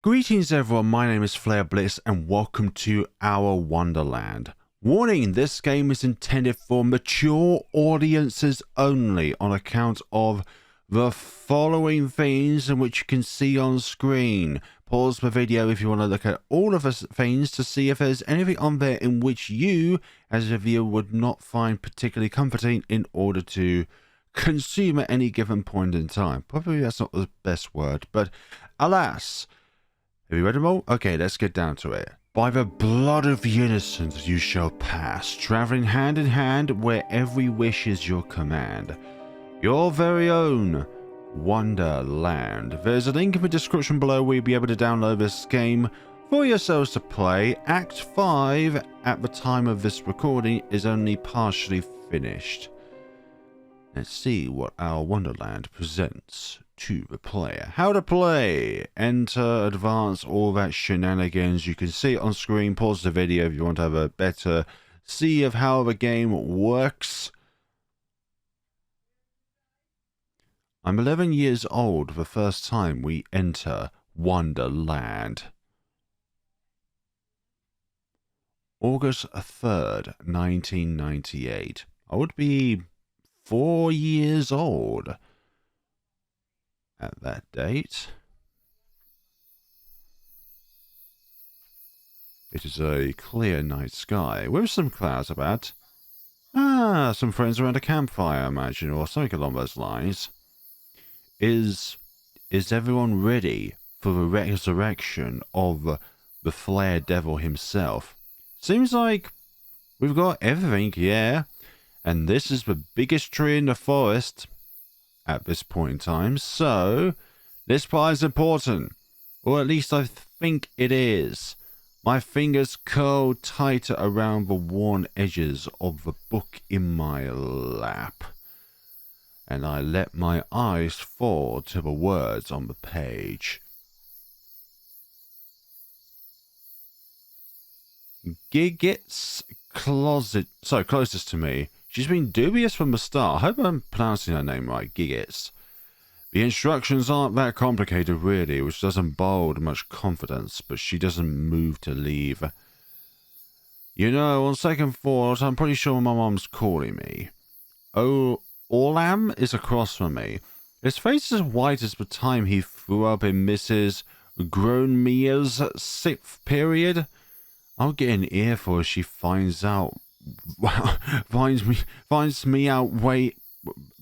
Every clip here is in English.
Greetings everyone, my name is Flare Blitz and welcome to Our Wonderland. Warning, this game is intended for mature audiences only on account of the following things in which you can see on screen. Pause the video if you want to look at all of the things to see if there's anything on there in which you, as a viewer, would not find particularly comforting in order to consume at any given point in time. Probably that's not the best word, but alas. Have you read them all? Okay, let's get down to it. By the blood of the innocent you shall pass, travelling hand in hand where every wish is your command. Your very own Wonderland. There's a link in the description below where you'll be able to download this game for yourselves to play. Act 5, at the time of this recording, is only partially finished. Let's see what Our Wonderland presents to the player. How to play. Enter, advance, all that shenanigans. You can see it on screen. Pause the video if you want to have a better see of how the game works. I'm 11 years old the first time we enter Wonderland. August 3rd, 1998. I would be 4 years old at that date. It is a clear night sky with some clouds about. Some friends around a campfire, I imagine, or something along those lines. Is everyone ready for the resurrection of the Flare Devil himself? Seems like we've got everything, yeah. And this is the biggest tree in the forest at this point in time, so this part is important, or at least I think it is. My fingers curl tighter around the worn edges of the book in my lap, and I let my eyes fall to the words on the page. Gigit's closest to me. She's been dubious from the start. I hope I'm pronouncing her name right, Gigits. The instructions aren't that complicated really, which doesn't bode much confidence, but she doesn't move to leave. You know, on second thought, I'm pretty sure my mom's calling me. Oh, Orlam is across from me. His face is as white as the time he threw up in Mrs. Groanmere's 6th period. I'll get an earful if she finds me out. Wait,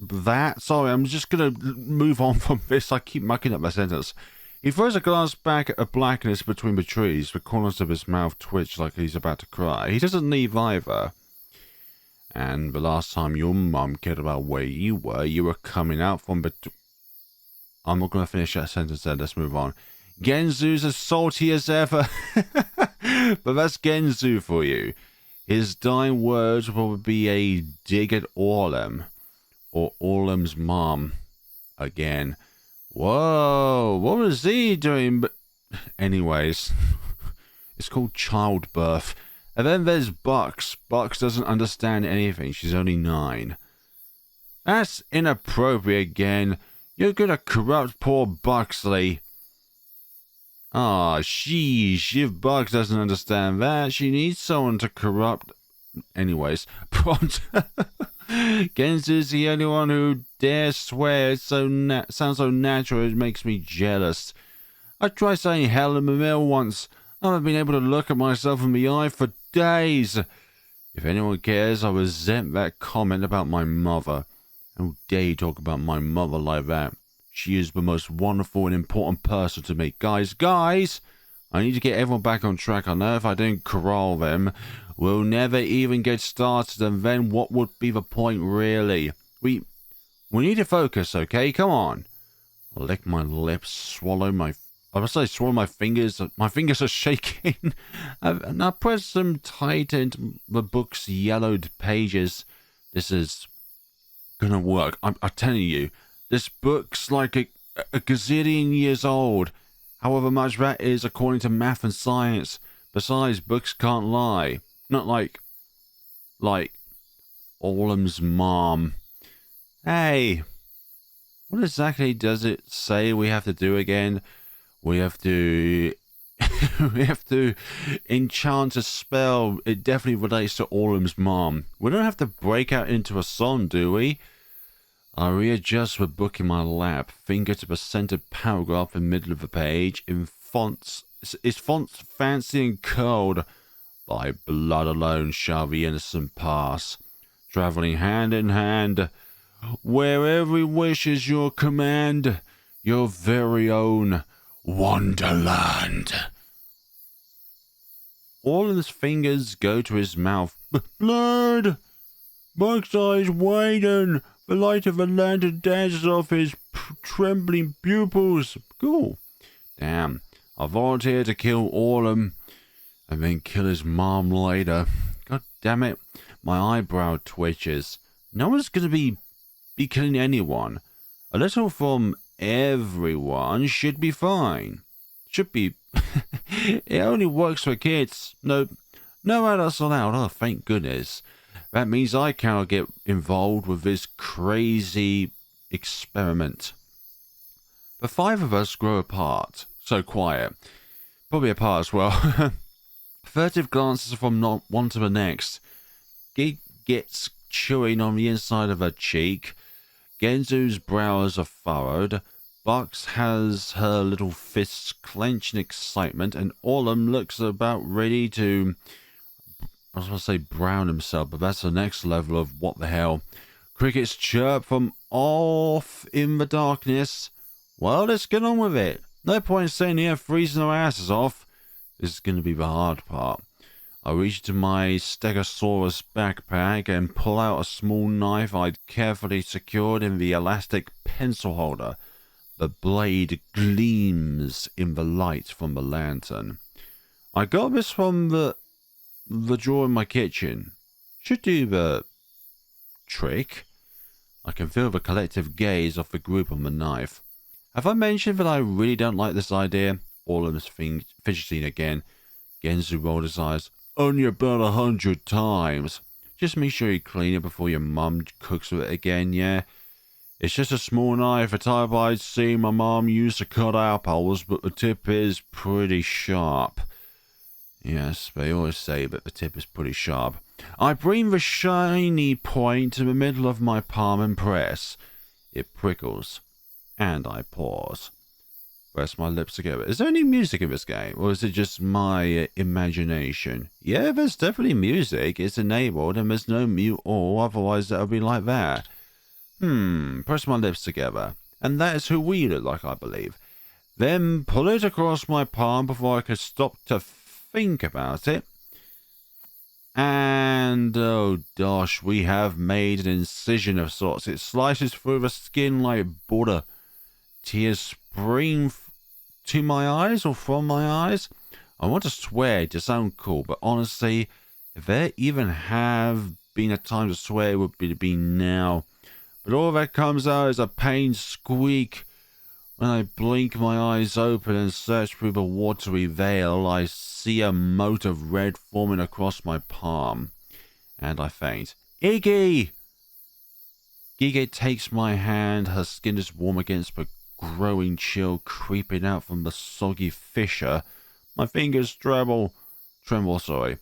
that? Sorry, I'm just gonna move on from this. I keep mucking up my sentence. He throws a glance back at the blackness between the trees. The corners of his mouth twitch like he's about to cry. He doesn't leave either. And the last time your mum cared about where you were coming out from I'm not gonna finish that sentence there. Let's move on. Genzu's as salty as ever. But that's Genzu for you. His dying words will be a dig at Orlam, or Orlam's mom, again. Whoa, what was he doing? But anyways, it's called childbirth. And then there's Bucks. Bucks doesn't understand anything. She's only 9. That's inappropriate again. You're gonna corrupt poor Buxley. Ah, sheesh, if Bugs doesn't understand that, she needs someone to corrupt. Anyways, Genzu's the only one who dares swear. It's sounds so natural, it makes me jealous. I tried saying hell in the mill once. I haven't been able to look at myself in the eye for days. If anyone cares, I resent that comment about my mother. How dare you talk about my mother like that? She is the most wonderful and important person to me. Guys, I need to get everyone back on track. I know if I don't corral them, we'll never even get started, and then what would be the point, really? We need to focus, okay? Come on. I lick my lips, swallow my fingers. My fingers are shaking. And I press them tight into the book's yellowed pages. This is gonna work. I'm telling you. This book's like a gazillion years old, however much that is according to math and science. Besides, books can't lie. Not like Orlam's mom. Hey, what exactly does it say we have to do again? we have to we have to enchant a spell. It definitely relates to Orlem's mom. We don't have to break out into a song, do we? I readjust the book in my lap, finger to the centered paragraph in the middle of the page, in fonts. It's fonts fancy and cold. By blood alone shall the innocent pass, travelling hand in hand, where every wish is your command, your very own Wonderland. Orlem's fingers go to his mouth. Blood! Buck's eyes widen. The light of the lantern dances off his trembling pupils. Cool. Damn. I volunteer to kill Orlem and then kill his mom later. God damn it. My eyebrow twitches. No one's going to be killing anyone. A little from everyone should be fine. Should be. It only works for kids. No adults allowed. Oh, thank goodness. That means I cannot get involved with this crazy experiment. The five of us grow apart. So quiet. Probably apart as well. Furtive glances from one to the next. Gig gets chewing on the inside of her cheek. Genzu's brows are furrowed. Bucks has her little fists clenched in excitement, and Orlem looks about ready to, I was going to say brown himself, but that's the next level of what the hell. Crickets chirp from off in the darkness. Well, let's get on with it. No point sitting here freezing our asses off. This is going to be the hard part. I reach into my Stegosaurus backpack and pull out a small knife I'd carefully secured in the elastic pencil holder. The blade gleams in the light from the lantern. I got this from the drawer in my kitchen. Should do the trick. I can feel the collective gaze of the group on the knife. Have I mentioned that I really don't like this idea? Orlem's fidgeting again. Genzu rolled his eyes. Only about 100 times. Just make sure you clean it before your mum cooks with it again, yeah? It's just a small knife, a type I'd seen my mom used to cut apples, but the tip is pretty sharp. Yes, they always say that the tip is pretty sharp. I bring the shiny point to the middle of my palm and press. It prickles, and I pause. Press my lips together. Is there any music in this game, or is it just my imagination? Yeah, there's definitely music. It's enabled, and there's no mute or, otherwise that would be like that. Press my lips together. And that is who we look like, I believe. Then pull it across my palm before I could stop to think about it. And, oh gosh, we have made an incision of sorts. It slices through the skin like butter. Tears spring to my eyes or from my eyes. I want to swear to sound cool, but honestly, if there even have been a time to swear, it would be now. But all that comes out is a pained squeak. When I blink my eyes open and search through the watery veil, I see a mote of red forming across my palm. And I faint. Iggy! Gige takes my hand. Her skin is warm against the growing chill creeping out from the soggy fissure. My fingers tremble. Yeesh,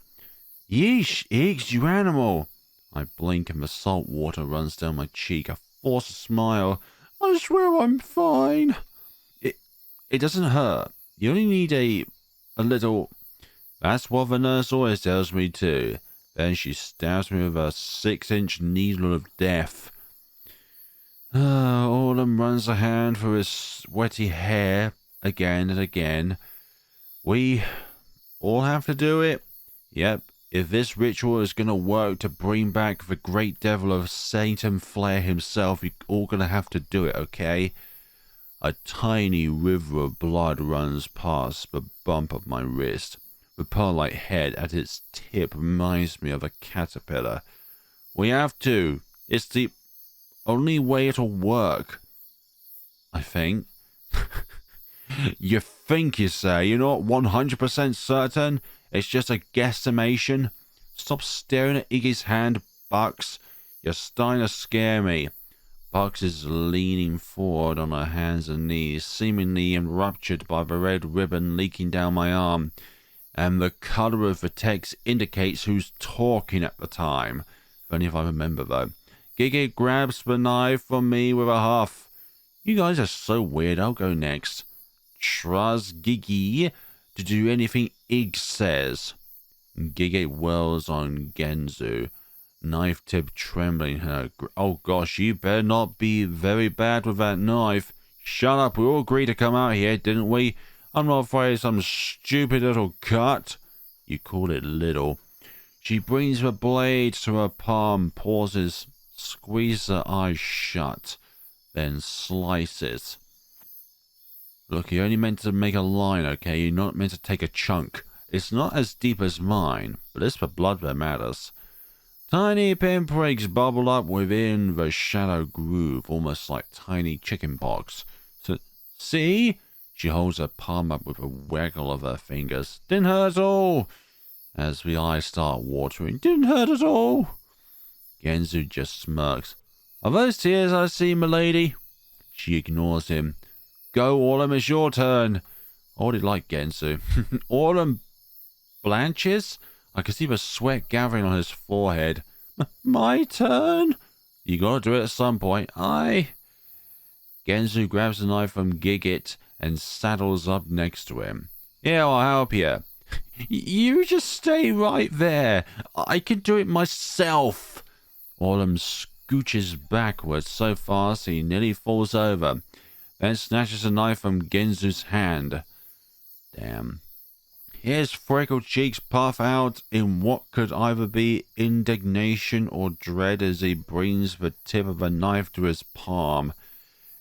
Iggs, you animal! I blink and the salt water runs down my cheek. I force a smile. I swear I'm fine. It doesn't hurt. You only need a little. That's what the nurse always tells me too. Then she stabs me with a 6-inch needle of death. Orlem runs a hand through his sweaty hair again and again. We all have to do it. Yep. If this ritual is going to work to bring back the great devil of Satan Flair himself, you're all going to have to do it, okay? A tiny river of blood runs past the bump of my wrist. The pearl-like head at its tip reminds me of a caterpillar. We have to. It's the only way it'll work. I think. You think, you say? You're not 100% certain? It's just a guesstimation. Stop staring at Iggy's hand, Bucks. You're starting to scare me. Bugs is leaning forward on her hands and knees, seemingly enraptured by the red ribbon leaking down my arm, and the colour of the text indicates who's talking at the time. If only if I remember, though. Gigi grabs the knife from me with a huff. You guys are so weird, I'll go next. Trust Gigi to do anything Ig says. Gigi whirls on Genzu, knife tip trembling in her. Oh gosh, you better not be very bad with that knife. Shut up, we all agreed to come out here, didn't we? I'm not afraid of some stupid little cut. You call it little. She brings the blade to her palm, pauses, squeezes her eyes shut, then slices. Look, you're only meant to make a line, okay? You're not meant to take a chunk. It's not as deep as mine, but it's the blood that matters. Tiny pinpricks bubble up within the shallow groove, almost like tiny chicken pox. So, see? She holds her palm up with a waggle of her fingers. Didn't hurt at all. As the eyes start watering. Didn't hurt at all. Genzu just smirks. Are those tears I see, milady? She ignores him. Go, Autumn, it's your turn. I already like Genzu. Autumn blanches? I can see the sweat gathering on his forehead. My turn? You gotta do it at some point. Genzu grabs the knife from Gigit and saddles up next to him. Yeah, I'll help you. You just stay right there. I can do it myself. Autumn scooches backwards so fast he nearly falls over, then snatches the knife from Genzu's hand. Damn. His freckled cheeks puff out in what could either be indignation or dread as he brings the tip of the knife to his palm.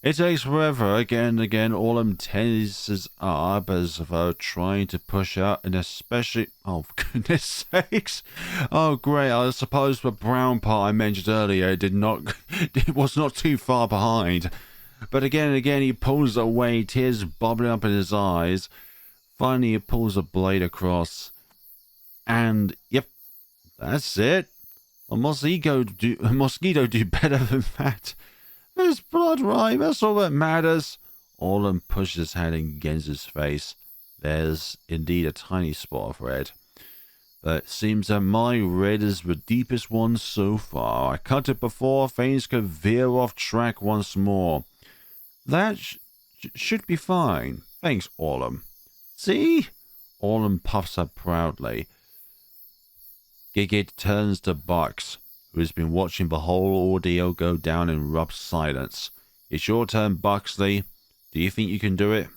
It takes forever. Again and again, Autumn tenses up as though trying to push out, and especially... Oh, for goodness sakes. Oh, great. I suppose the brown part I mentioned earlier it was not too far behind. But again and again, he pulls away, tears bubbling up in his eyes. Finally, he pulls the blade across. And, yep, that's it. A mosquito do better than that. There's blood, right? That's all that matters. Autumn pushes his hand in Genzu's face. There's indeed a tiny spot of red. But it seems that my red is the deepest one so far. I cut it before things could veer off track once more. That should be fine. Thanks, Autumn. See? Autumn puffs up proudly. Gigit turns to Bucks, who has been watching the whole ordeal go down in rough silence. It's your turn, Buxley. Do you think you can do it?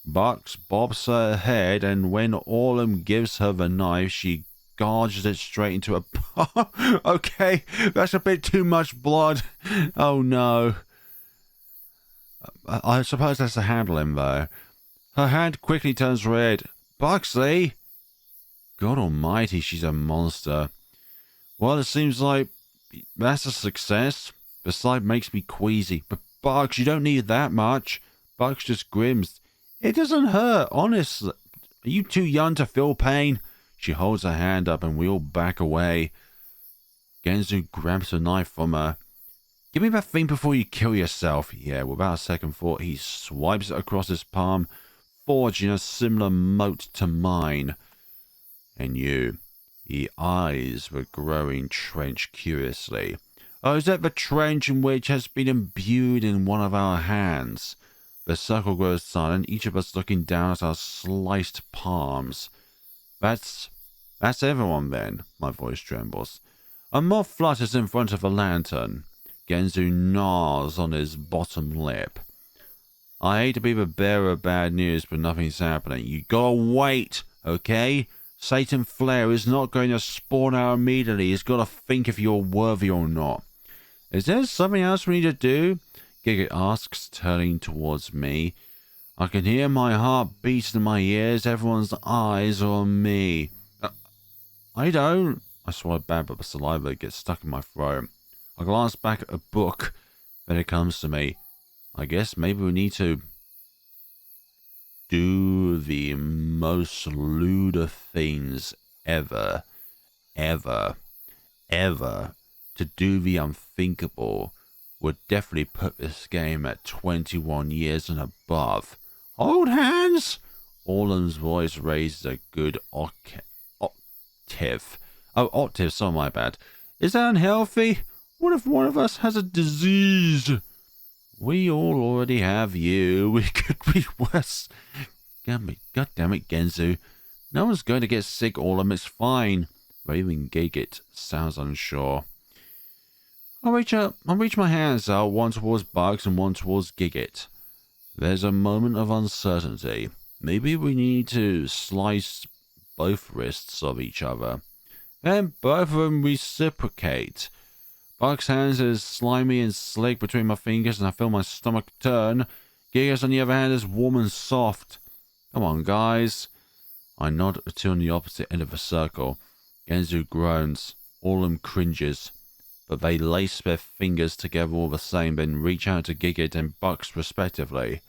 Bucks bobs her head, and when Autumn gives her the knife, she gorges it straight into her palm. Okay, that's a bit too much blood. Oh no. I suppose that's to handle him, though. Her hand quickly turns red. Buxley! God almighty, she's a monster. Well, it seems like that's a success. The sight makes me queasy. But Bugs, you don't need that much. Bugs just grins. It doesn't hurt, honestly. Are you too young to feel pain? She holds her hand up and we all back away. Genzu grabs a knife from her. Give me that thing before you kill yourself. Yeah, without a second thought, he swipes it across his palm, forging a similar mote to mine. And you... He eyes the growing trench curiously. Oh, is that the trench in which has been imbued in one of our hands? The circle grows silent, each of us looking down at our sliced palms. That's everyone then, my voice trembles. A moth flutters in front of the lantern. Genzu gnaws on his bottom lip. I hate to be the bearer of bad news, but nothing's happening. You gotta wait, okay? Satan Flare is not going to spawn out immediately. He's got to think if you're worthy or not. Is there something else we need to do? Gigit asks, turning towards me. I can hear my heart beat in my ears. Everyone's eyes are on me. I don't. I swallow bad, but the saliva gets stuck in my throat. I glance back at a book. Then it comes to me. I guess maybe we need to... do the most lewd of things ever, to do the unthinkable, would definitely put this game at 21 years and above. Hold hands! Orlan's voice raised a good octave. Oh, octave, so my bad. Is that unhealthy? What if one of us has a disease? We all already have you. We could be worse. God damn it, Genzu. No one's going to get sick, Orlam. It's fine. Raven Gigit sounds unsure. I'll reach my hands out, one towards Bugs and one towards Gigit. There's a moment of uncertainty. Maybe we need to slice both wrists of each other. Then both of them reciprocate. Bugs' hands is slimy and slick between my fingers and I feel my stomach turn. Gigit's on the other hand is warm and soft. Come on, guys. I nod to on the opposite end of the circle. Genzu groans. Orlam cringes. But they lace their fingers together all the same, then reach out to Gigit and Bugs respectively.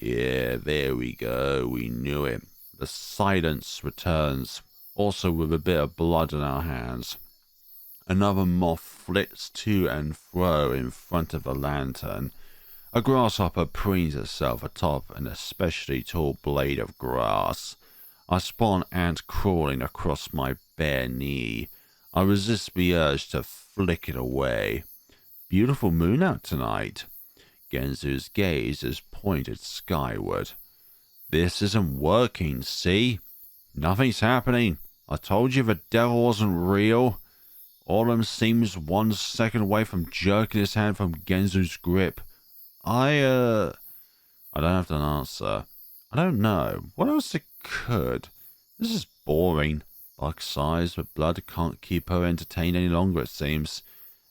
Yeah, there we go. We knew it. The silence returns, also with a bit of blood in our hands. Another moth flits to and fro in front of the lantern. A grasshopper preens itself atop an especially tall blade of grass. I spot an ant crawling across my bare knee. I resist the urge to flick it away. Beautiful moon out tonight. Genzu's gaze is pointed skyward. This isn't working, see? Nothing's happening. I told you the devil wasn't real. Orlam seems 1 second away from jerking his hand from Genzu's grip. I don't have an answer. I don't know. What else it could? This is boring. Bug sighs, but blood can't keep her entertained any longer, it seems.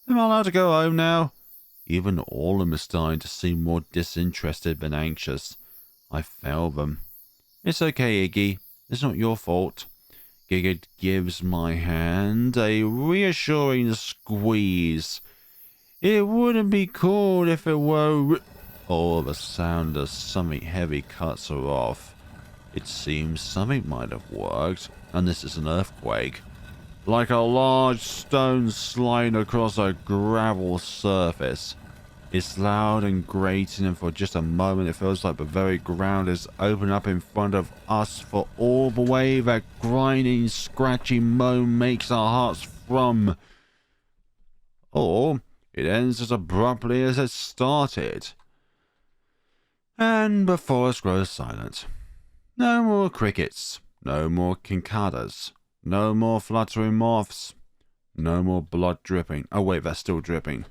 Am I allowed to go home now? Even Orlam is starting to seem more disinterested than anxious. I fail them. It's okay, Iggy. It's not your fault. Gigit gives my hand a reassuring squeeze. It wouldn't be cool if it were... Oh, the sound of something heavy cuts her off. It seems something might have worked, and this is an earthquake. Like a large stone sliding across a gravel surface. It's loud and grating, and for just a moment it feels like the very ground is opening up in front of us, for all the way that grinding, scratchy moan makes our hearts thrum. Or it ends as abruptly as it started. And the forest grows silent. No more crickets, no more cicadas, no more fluttering moths, no more blood dripping. Oh wait, that's still dripping.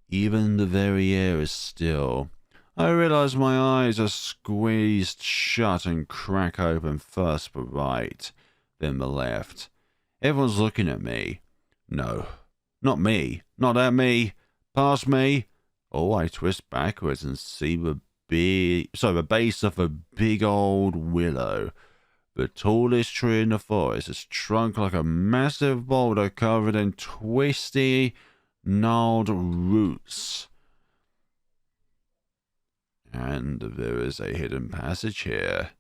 Even the very air is still. I realize my eyes are squeezed shut and crack open, first the right, then the left. Everyone's looking at me. No, not me, not at me, past me. Oh, I twist backwards and see the base of a big old willow. The tallest tree in the forest is trunk like a massive boulder covered in twisty, gnarled roots. And there is a hidden passage here.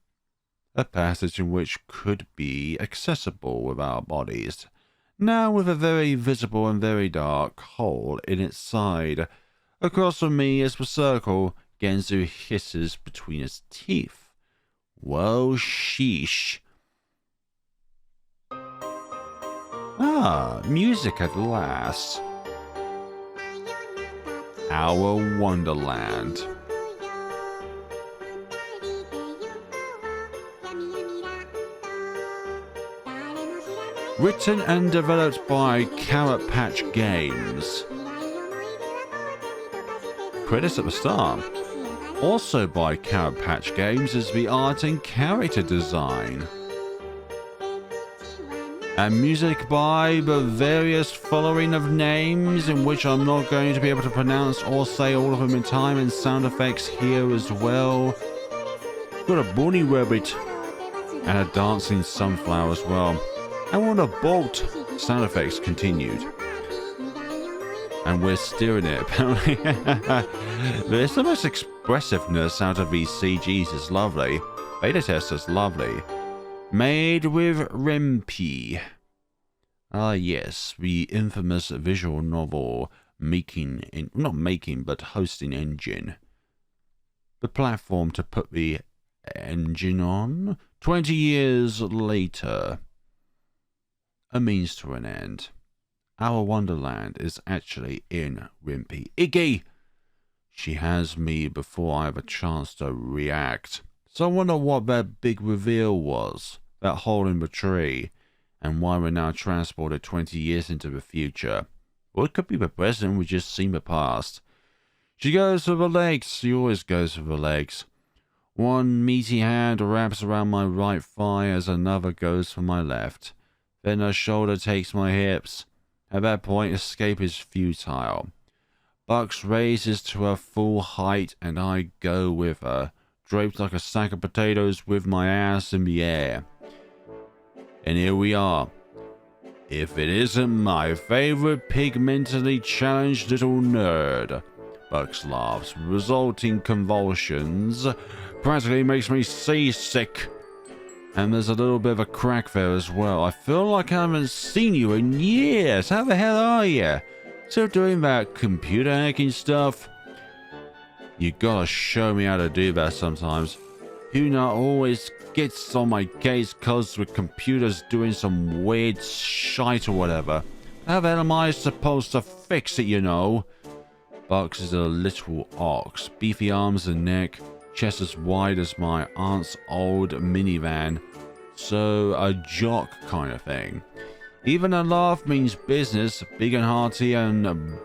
A passage in which could be accessible with our bodies. Now with a very visible and very dark hole in its side. Across from me is the circle. Genzu hisses between his teeth. Well, sheesh. Ah, music at last. Our Wonderland. Written and developed by Carrot Patch Games. Credits at the start. Also by Carrot Patch Games is the art and character design. And music by the various following of names, in which I'm not going to be able to pronounce or say all of them in time, and sound effects here as well. Got a bunny rabbit and a dancing sunflower as well. And what a bolt! Sound effects continued. And we're steering it, apparently. There's so much expressiveness out of these CGs, is lovely. Beta test is lovely. Made with Rempe. Ah yes, the infamous visual novel hosting engine. The platform to put the engine on. 20 years later. A means to an end. Our Wonderland is actually in Wimpy. Iggy! She has me before I have a chance to react. So I wonder what that big reveal was. That hole in the tree. And why we're now transported 20 years into the future. Or it could be the present, we just seen the past. She goes for the legs. She always goes for the legs. One meaty hand wraps around my right thigh as another goes for my left. Then her shoulder takes my hips. At that point, escape is futile. Bucks raises to her full height and I go with her, draped like a sack of potatoes with my ass in the air. And here we are. If it isn't my favorite pigmentally challenged little nerd. Bucks laughs, resulting convulsions. Practically makes me seasick. And there's a little bit of a crack there as well. I feel like I haven't seen you in years. How the hell are you? Still doing that computer hacking stuff? You gotta show me how to do that sometimes. Huna always gets on my case cause the computer's doing some weird shite or whatever. How the hell am I supposed to fix it, you know? Bucks is a literal ox. Beefy arms and neck. Chest as wide as my aunt's old minivan. So a jock kind of thing. Even a laugh means business. Big and hearty, and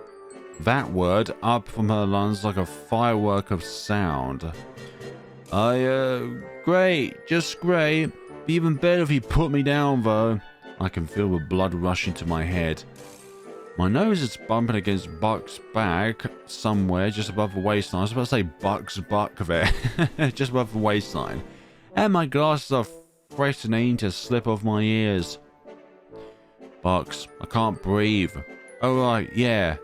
that word up from her lungs like a firework of sound. Great, just great. Be even better if you put me down though. I can feel the blood rushing to my head. My nose is bumping against Buck's back somewhere just above the waistline. I was about to say Buck's buck there. Just above the waistline. And my glasses are threatening to slip off my ears. Bucks, I can't breathe. Oh right, yeah.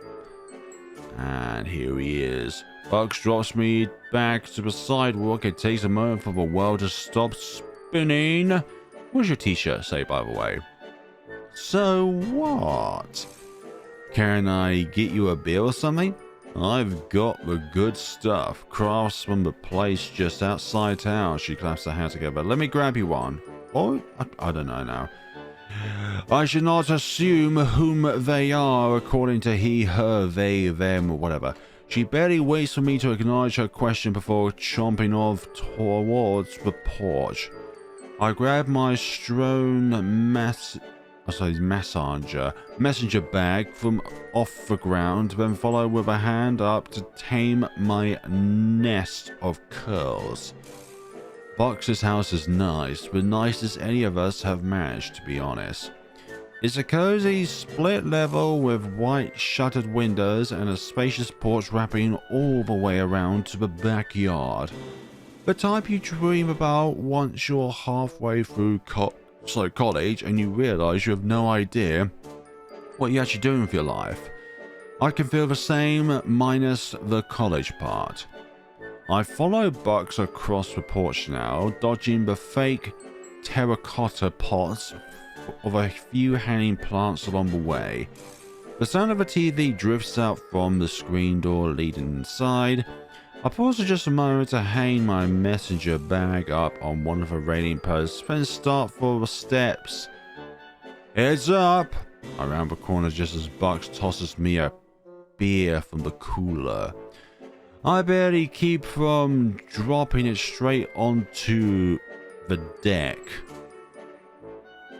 And here he is. Bucks drops me back to the sidewalk. It takes a moment for the world to stop spinning. What does your t-shirt say, by the way? So what? Can I get you a beer or something? I've got the good stuff. Crafts from the place just outside town. She claps her hands together. Let me grab you one. Or, I don't know now. I should not assume whom they are according to he, her, they, them, or whatever. She barely waits for me to acknowledge her question before chomping off towards the porch. I grab my messenger bag from off the ground, then follow with a hand up to tame my nest of curls. Bucks' house is nice, but nice as any of us have managed, to be honest. It's a cozy split level with white shuttered windows and a spacious porch wrapping all the way around to the backyard. The type you dream about once you're halfway through college and you realize you have no idea what you're actually doing with your life. I can feel the same minus the college part. I follow Bucks across the porch now, dodging the fake terracotta pots of a few hanging plants along the way. The sound of a TV drifts out from the screen door leading inside. I pause for just a moment to hang my messenger bag up on one of the railing posts, then start for the steps. Heads up! I round the corner just as Bucks tosses me a beer from the cooler. I barely keep from dropping it straight onto the deck.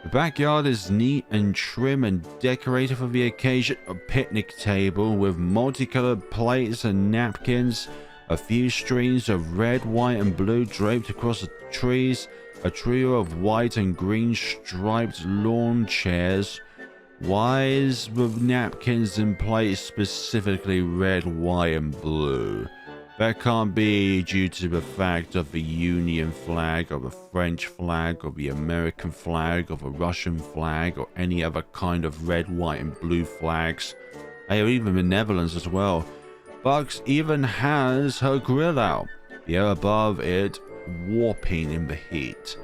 The backyard is neat and trim and decorated for the occasion. A picnic table with multicolored plates and napkins. A few strings of red, white and blue draped across the trees. A trio of white and green striped lawn chairs. Why is the napkins and plates specifically red, white and blue? That can't be due to the fact of the Union flag, or the French flag, or the American flag, or the Russian flag, or any other kind of red, white and blue flags. Hey, or even the Netherlands as well. Bucks even has her grill out, the air above it warping in the heat.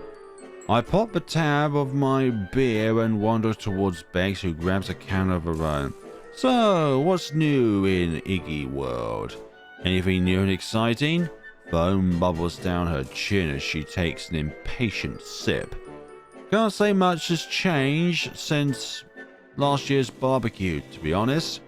I pop the tab of my beer and wander towards Bex, who grabs a can of her own. So, what's new in Iggy World? Anything new and exciting? Foam bubbles down her chin as she takes an impatient sip. Can't say much has changed since last year's barbecue, to be honest.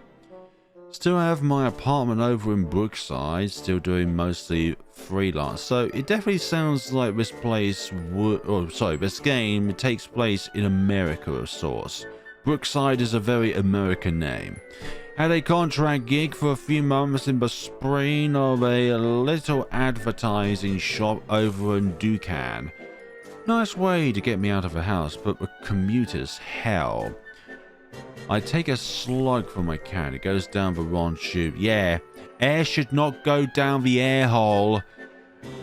Still have my apartment over in Brookside, still doing mostly freelance. So it definitely sounds like this this game takes place in America of sorts. Brookside is a very American name. Had a contract gig for a few months in the spring of a little advertising shop over in Dukan. Nice way to get me out of the house, but the commuter's hell. I take a slug from my can. It goes down the wrong tube. Yeah, air should not go down the air hole.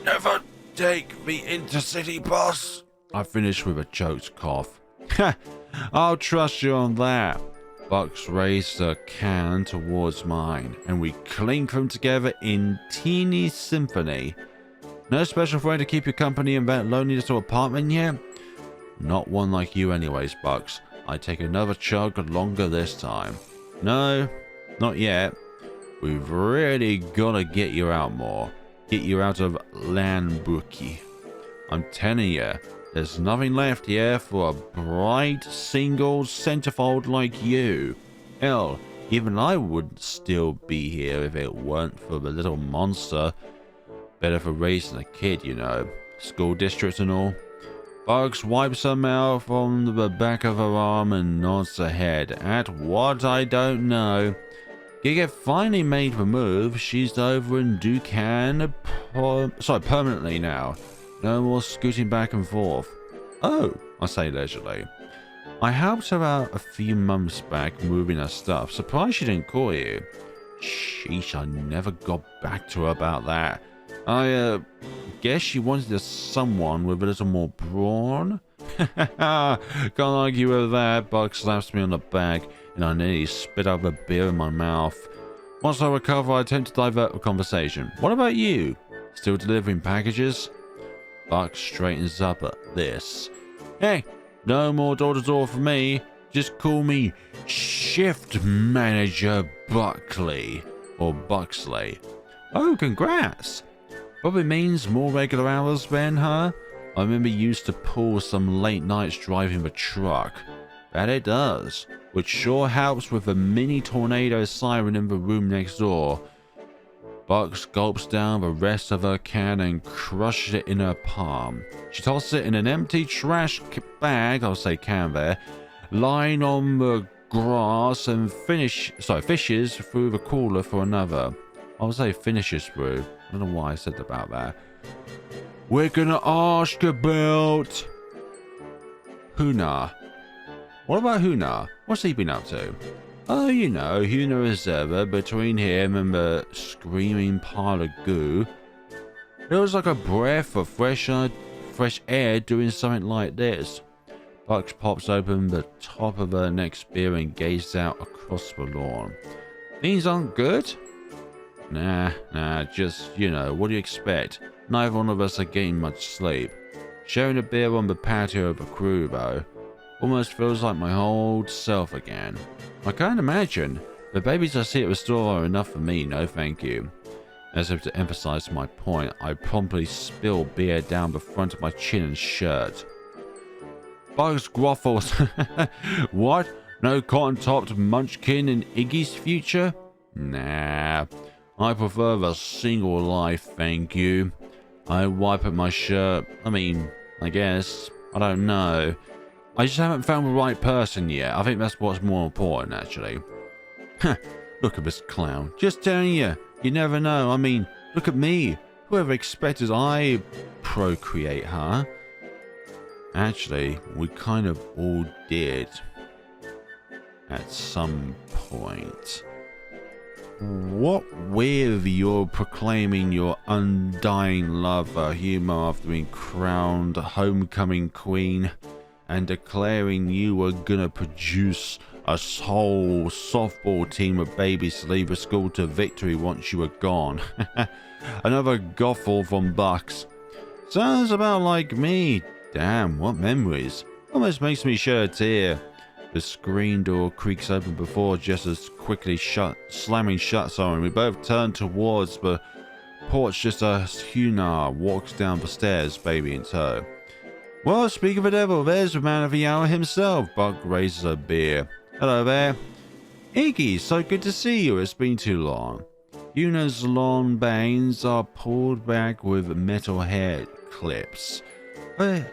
Never take the intercity bus. I finish with a choked cough. Ha! I'll trust you on that. Bucks raised the can towards mine, and we clink them together in teeny symphony. No special way to keep you company in that lonely little apartment yet? Not one like you anyways, Bucks. I take another chug longer this time. No, not yet. We've really gotta get you out more. Get you out of Landbrookie. I'm telling you, there's nothing left here for a bright, single centerfold like you. Hell, even I would still be here if it weren't for the little monster. Better for raising a kid, you know. School districts and all. Bugs wipes her mouth on the back of her arm and nods her head. At what I don't know. Giga finally made the move. She's over in Dukan permanently now. No more scooting back and forth. Oh, I say leisurely. I helped her out a few months back moving her stuff. Surprised she didn't call you. Sheesh, I never got back to her about that. I guess she wanted someone with a little more brawn. Can't argue with that. Bug slaps me on the back and I nearly spit out the beer in my mouth. Once I recover, I attempt to divert the conversation. What about you? Still delivering packages? Buck straightens up at this. Hey, no more door-to-door for me. Just call me Shift Manager Buckley. Or Buxley. Oh, congrats! Probably means more regular hours then, huh? I remember you used to pull some late nights driving the truck. That it does. Which sure helps with the mini tornado siren in the room next door. Bucks gulps down the rest of her can and crushes it in her palm. She tosses it in an empty trash bag, I'll say can there, lying on the grass and fishes through the cooler for another. I'll say finishes through. I don't know why I said about that. We're gonna ask about Huna. What about Huna? What's he been up to? Oh, you know, Huna Reserva between him and the screaming pile of goo. It was like a breath of fresh air doing something like this. Bucks pops open the top of her next beer and gazes out across the lawn. Things aren't good? Nah, just, you know, what do you expect? Neither one of us are getting much sleep. Sharing a beer on the patio of a crew, though, almost feels like my old self again. I can't imagine. The babies I see at the store are enough for me, no thank you. As if to emphasize my point, I promptly spill beer down the front of my chin and shirt. Bugs groffles. What? No cotton-topped munchkin in Iggy's future? Nah. I prefer the single life, thank you. I wipe at my shirt. I guess. I don't know. I just haven't found the right person yet. I think that's what's more important, actually. Look at this clown. Just telling you. You never know. Look at me. Whoever expected I procreate, huh? Actually, we kind of all did. At some point. What with your proclaiming your undying love for humor after being crowned homecoming queen and declaring you were gonna produce a whole softball team of babies to lead the school to victory once you were gone. Another guffaw from Bucks. Sounds about like me. Damn, what memories. Almost makes me shed a tear. The screen door creaks open before just as quickly slamming shut. Sorry, we both turn towards the porch just as Huna walks down the stairs, baby in tow. Well, speak of the devil, there's the man of the hour himself. Buck raises a beer. Hello there. Iggy, so good to see you. It's been too long. Yuna's long bangs are pulled back with metal hair clips.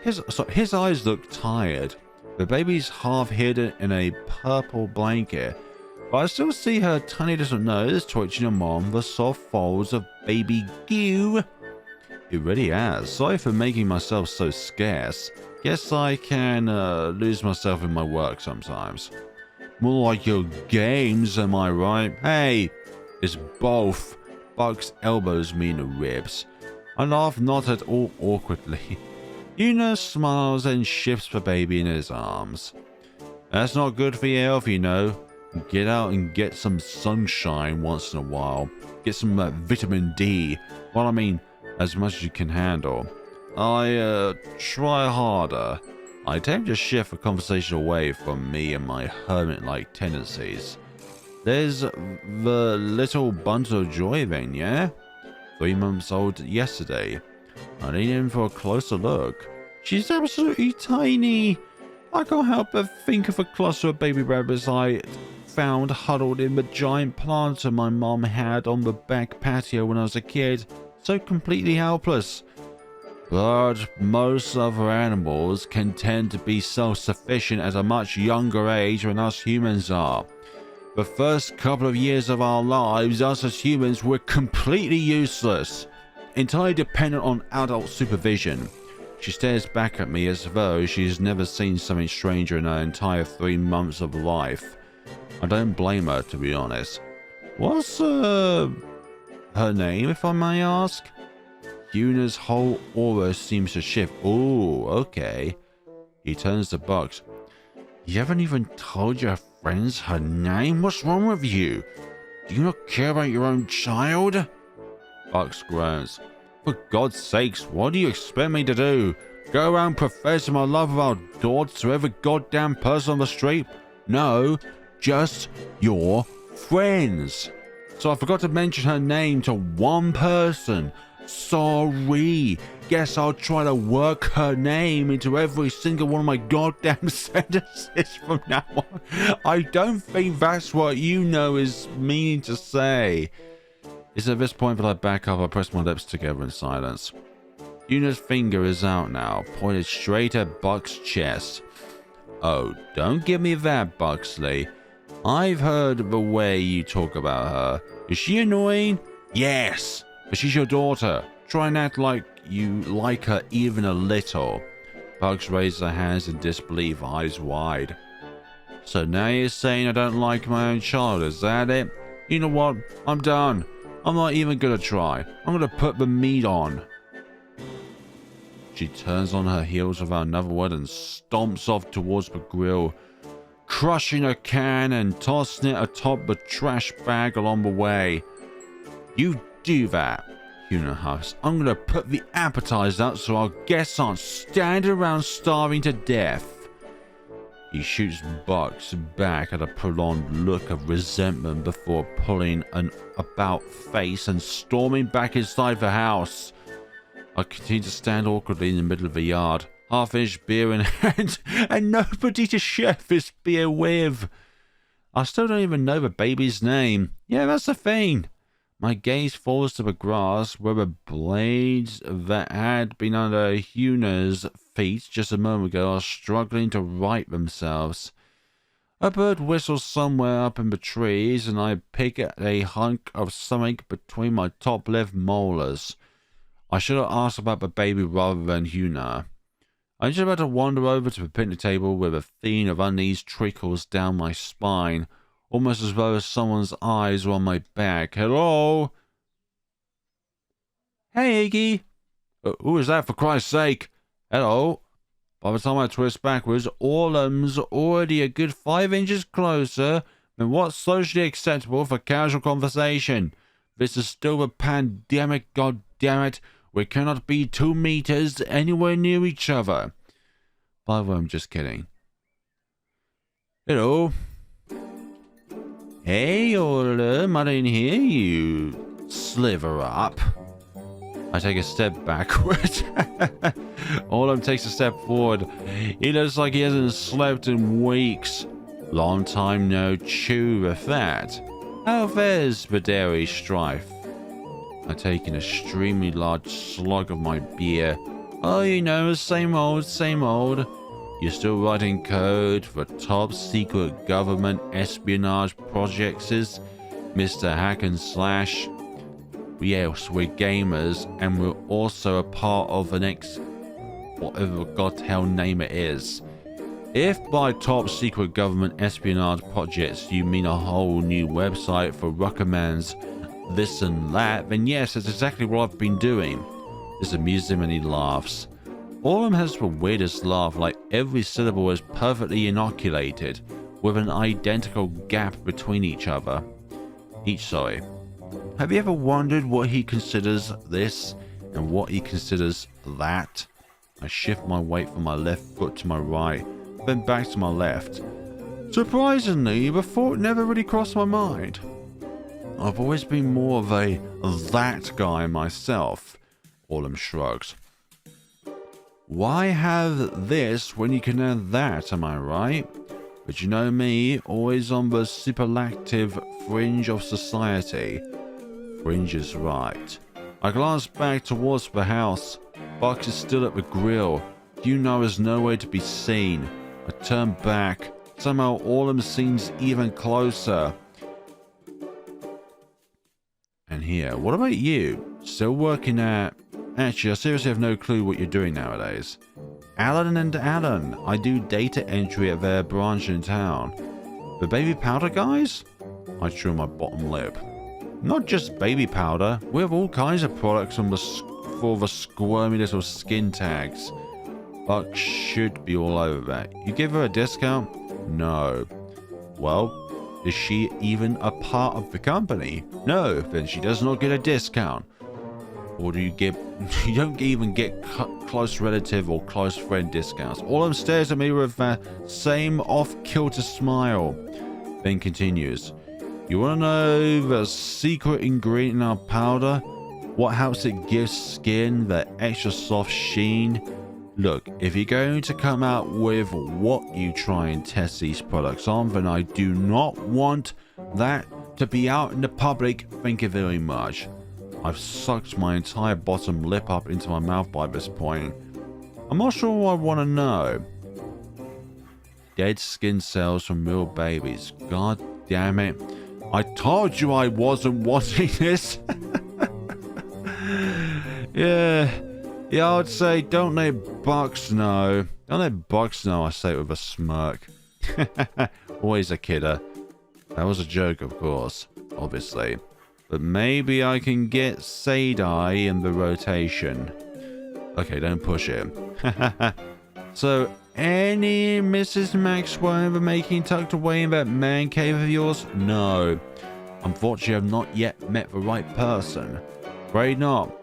His eyes look tired. The baby's half hidden in a purple blanket, but I still see her tiny little nose twitching among the soft folds of baby goo. It really has. Sorry for making myself so scarce. Guess I can lose myself in my work sometimes. More like your games, am I right? Hey, it's both. Buck's elbows me in the ribs. I laugh not at all awkwardly. Yuna smiles and shifts the baby in his arms. That's not good for your health, you know. Get out and get some sunshine once in a while. Get some vitamin D. Well, I mean, as much as you can handle. I try harder. I attempt to shift the conversation away from me and my hermit-like tendencies. There's the little bundle of joy then, yeah? 3 months old yesterday. I lean in for a closer look. She's absolutely tiny. I can't help but think of a cluster of baby rabbits I found huddled in the giant planter my mom had on the back patio when I was a kid. So completely helpless. But most other animals can tend to be self-sufficient at a much younger age than us humans are. The first couple of years of our lives, us as humans were completely useless, entirely dependent on adult supervision. She stares back at me as though she's never seen something stranger in her entire 3 months of life. I don't blame her, to be honest. What's her name, if I may ask? Yuna's whole aura seems to shift. Ooh, okay. He turns to Bucks. You haven't even told your friends her name? What's wrong with you? Do you not care about your own child? Bucks groans. For God's sakes, what do you expect me to do? Go around professing my love of our daughter to every goddamn person on the street? No, just your friends. So I forgot to mention her name to one person. Sorry. Guess I'll try to work her name into every single one of my goddamn sentences from now on. I don't think that's what you know is meaning to say. It's at this point that I back up. I press my lips together in silence. Yuna's finger is out now, pointed straight at Buck's chest. Oh, don't give me that, Buxley. I've heard the way you talk about her. Is she annoying? Yes, but she's your daughter. Try and act like you like her even a little. Bugs raised her hands in disbelief, eyes wide. So now you're saying I don't like my own child, is that it? You know what? I'm done. I'm not even gonna try. I'm gonna put the meat on. She turns on her heels without another word and stomps off towards the grill, crushing a can and tossing it atop the trash bag along the way. You do that, Yuna huffs. I'm gonna put the appetizer out so our guests aren't standing around starving to death. He shoots Bucks back at a prolonged look of resentment before pulling an about face and storming back inside the house. I continue to stand awkwardly in the middle of the yard, half-finished beer in hand, and nobody to share this beer with. I still don't even know the baby's name. Yeah, that's the thing. My gaze falls to the grass where the blades that had been under Yuna's feet just a moment ago are struggling to right themselves. A bird whistles somewhere up in the trees, and I pick at a hunk of something between my top left molars. I should have asked about the baby rather than Yuna. I'm just about to wander over to the picnic table where a theme of unease trickles down my spine, almost as though someone's eyes were on my back. Hello? Hey, Iggy. Who is that, for Christ's sake? Hello? By the time I twist backwards, Orlam's already a good 5 inches closer than what's socially acceptable for casual conversation. This is still a pandemic, goddammit. We cannot be 2 meters anywhere near each other. By the way, I'm just kidding. Hello. Hey, Orlum, I didn't hear you sliver up. I take a step backward. Orlum takes a step forward. He looks like he hasn't slept in weeks. Long time no chew with that. How fares the dairy strife? I take an extremely large slug of my beer. Oh, you know, same old, same old. You're still writing code for top secret government espionage projects, Mr. Hack and Slash. Yes, we're gamers, and we're also a part of the next whatever god hell name it is. If by top secret government espionage projects you mean a whole new website for Ruckerman's this and that, then yes, that's exactly what I've been doing. This amuses him and he laughs. Orlum has the weirdest laugh, like every syllable is perfectly inoculated, with an identical gap between each other. Sorry. Have you ever wondered what he considers this and what he considers that? I shift my weight from my left foot to my right, then back to my left. Surprisingly, the thought never really crossed my mind. I've always been more of a that guy myself. Orlum shrugs. Why have this when you can have that, am I right? But you know me, always on the superlative fringe of society. Fringe is right. I glance back towards the house. Buck is still at the grill. You know is nowhere to be seen. I turn back. Somehow Orlum seems even closer. And here, what about you? Still working at... Actually, I seriously have no clue what you're doing nowadays. Alan and Alan. I do data entry at their branch in town. The baby powder guys? I chew my bottom lip. Not just baby powder. We have all kinds of products for the squirmy little skin tags. Buck should be all over that. You give her a discount? No. Well, is she even a part of the company? No, then she does not get a discount. Or do you get... You don't even get close relative or close friend discounts. Orlum stares at me with that same off-kilter smile. Then continues. You want to know the secret ingredient in our powder? What helps it give skin that extra soft sheen? Look, if you're going to come out with what you try and test these products on, then I do not want that to be out in the public. Thank you very much. I've sucked my entire bottom lip up into my mouth by this point. I'm not sure what I want to know. Dead skin cells from real babies. God damn it. I told you I wasn't wanting this. Yeah, I would say don't let Bucks know. Don't let Bucks know, I say it with a smirk. Always a kidder. That was a joke, of course, obviously. But maybe I can get Sadai in the rotation. Okay, don't push it. So, any Mrs. Maxwell ever making tucked away in that man cave of yours? No. Unfortunately, I've not yet met the right person. Afraid not.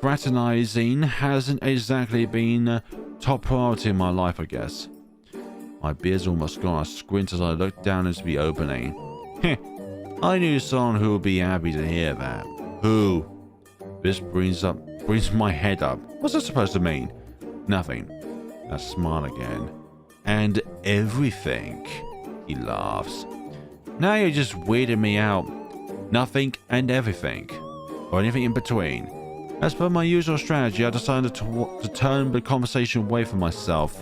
Fraternizing hasn't exactly been a top priority in my life, I guess. My beer's almost gone. I squint as I look down into the opening. Heh. I knew someone who would be happy to hear that. Who? This brings my head up. What's that supposed to mean? Nothing. I smile again. And everything. He laughs. Now you're just weirding me out. Nothing and everything. Or anything in between. As per my usual strategy, I decided to turn the conversation away from myself.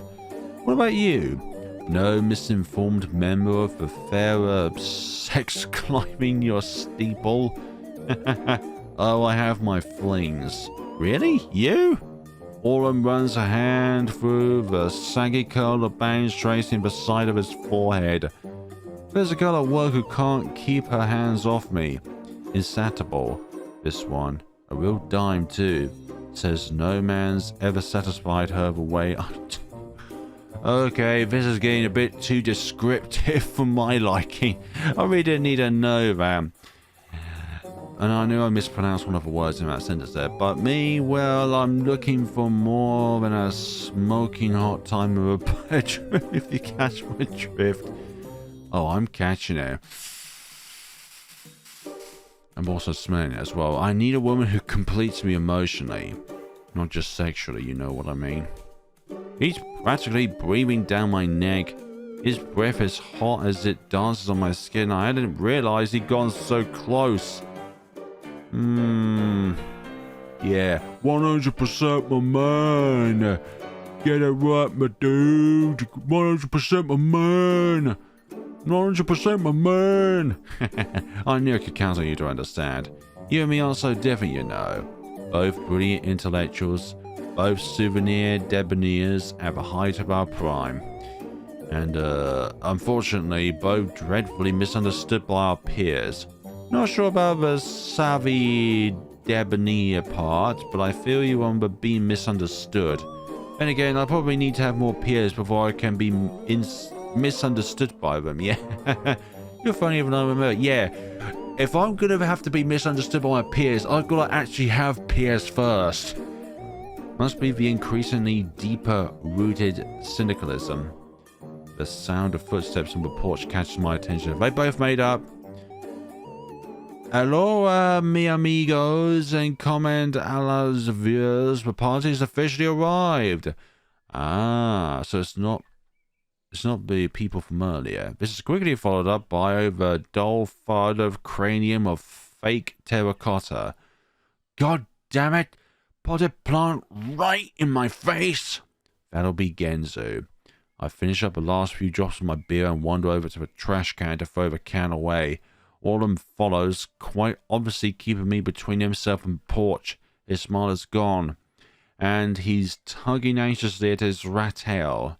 What about you? No misinformed member of the fairer sex climbing your steeple? Oh, I have my flings. Really? You? Orlum runs a hand through the saggy curl of bangs tracing the side of his forehead. There's a girl at work who can't keep her hands off me. Insatiable. This one. A real dime too. Says no man's ever satisfied her the way I... Okay, this is getting a bit too descriptive for my liking. I really didn't need to know that. And I knew I mispronounced one of the words in that sentence there. But me, well, I'm looking for more than a smoking hot time of a bedroom, if you catch my drift. Oh, I'm catching it. I'm also smelling it as well. I need a woman who completes me emotionally. Not just sexually, you know what I mean. He's practically breathing down my neck. His breath is hot as it dances on my skin. I hadn't realized he'd gone so close. Yeah, 100% my man. Get it right, my dude. 100% my man. 100% my man. I knew I could count on you to understand. You and me are so different, you know. Both brilliant intellectuals, both souvenir debonaires at the height of our prime. And, unfortunately, both dreadfully misunderstood by our peers. Not sure about the savvy debonair part, but I feel you on the being misunderstood. And again, I probably need to have more peers before I can be misunderstood by them, yeah? You're funnier than I remember. Yeah, if I'm gonna have to be misunderstood by my peers, I've got to actually have peers first. Must be the increasingly deeper-rooted cynicalism. The sound of footsteps on the porch catches my attention. Have they both made up? Hello, mi amigos, and comment a las viewers. The party's officially arrived. Ah, so it's not the people from earlier. This is quickly followed up by the dull thud of cranium of fake terracotta. God damn it! Potted plant right in my face! That'll be Genzu. I finish up the last few drops of my beer and wander over to the trash can to throw the can away. Autumn follows, quite obviously keeping me between himself and the porch. His smile is gone, and he's tugging anxiously at his rat tail.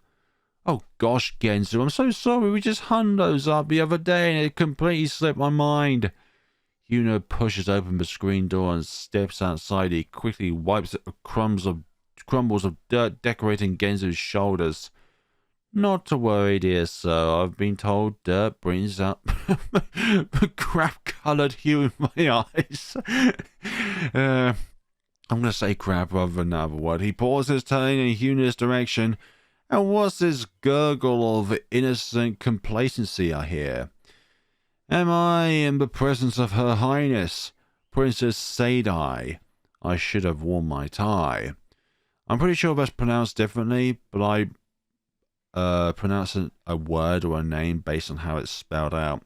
Oh gosh, Genzu, I'm so sorry. We just hung those up the other day and it completely slipped my mind. Yuno pushes open the screen door and steps outside. He quickly wipes at the crumbles of dirt decorating Genzu's shoulders. Not to worry, dear sir. I've been told dirt brings up the crap-coloured hue in my eyes. I'm going to say crap rather than another word. He pauses, turning in Yuna's direction. And what's this gurgle of innocent complacency I hear? Am I in the presence of Her Highness, Princess Sadai? I should have worn my tie. I'm pretty sure that's pronounced differently, but I pronounce a word or a name based on how it's spelled out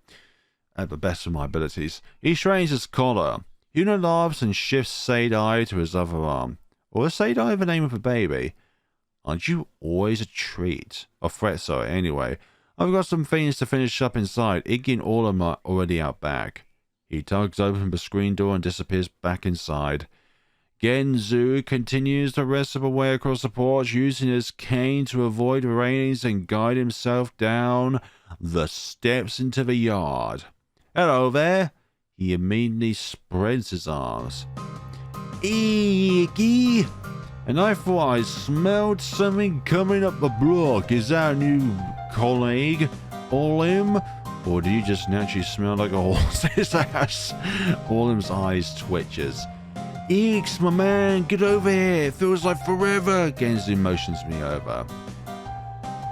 at the best of my abilities. He straightens his collar. Yuna laughs and shifts Sadai to his other arm. Or is Sadai the name of a baby? Aren't you always a treat? Or threat, sorry. Anyway, I've got some things to finish up inside. Iggy and Autumn are already out back. He tugs open the screen door and disappears back inside. Genzu continues the rest of the way across the porch, using his cane to avoid the railings and guide himself down the steps into the yard. Hello there. He immediately spreads his arms. Iggy! And I thought I smelled something coming up the block. Is that a new colleague? Olim? Or do you just naturally smell like a horse's ass? Olim's eyes twitches. Eeks, my man, get over here. It feels like forever. Genzu motions me over.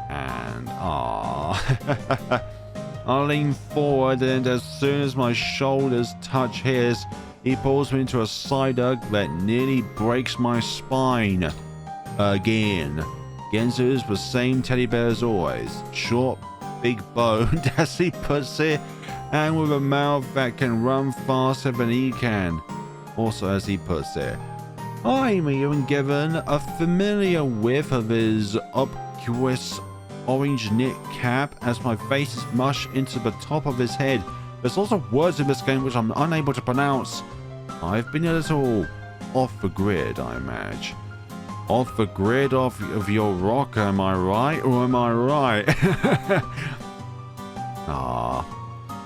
And, I lean forward, and as soon as my shoulders touch his, he pulls me into a side hug that nearly breaks my spine. Again. Genzu is the same teddy bear as always. Short, big boned, as he puts it, and with a mouth that can run faster than he can. Also, as he puts it, I'm even given a familiar whiff of his obtuse orange knit cap as my face is mushed into the top of his head. There's lots of words in this game which I'm unable to pronounce. I've been a little off the grid, I imagine. Off the grid of your rock, am I right? Or am I right?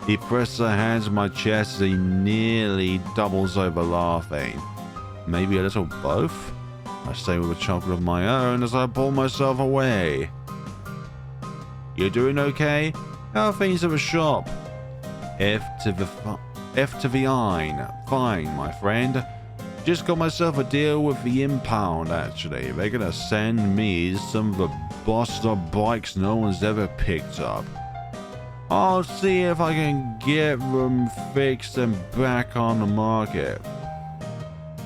He presses a hand to my chest as he nearly doubles over laughing. Maybe a little both? I say with a chuckle of my own as I pull myself away. You doing okay? How are things at the shop? F to the Ein. Fine, my friend. Just got myself a deal with the impound, actually. They're gonna send me some of the busted bikes no one's ever picked up. I'll see if I can get them fixed and back on the market.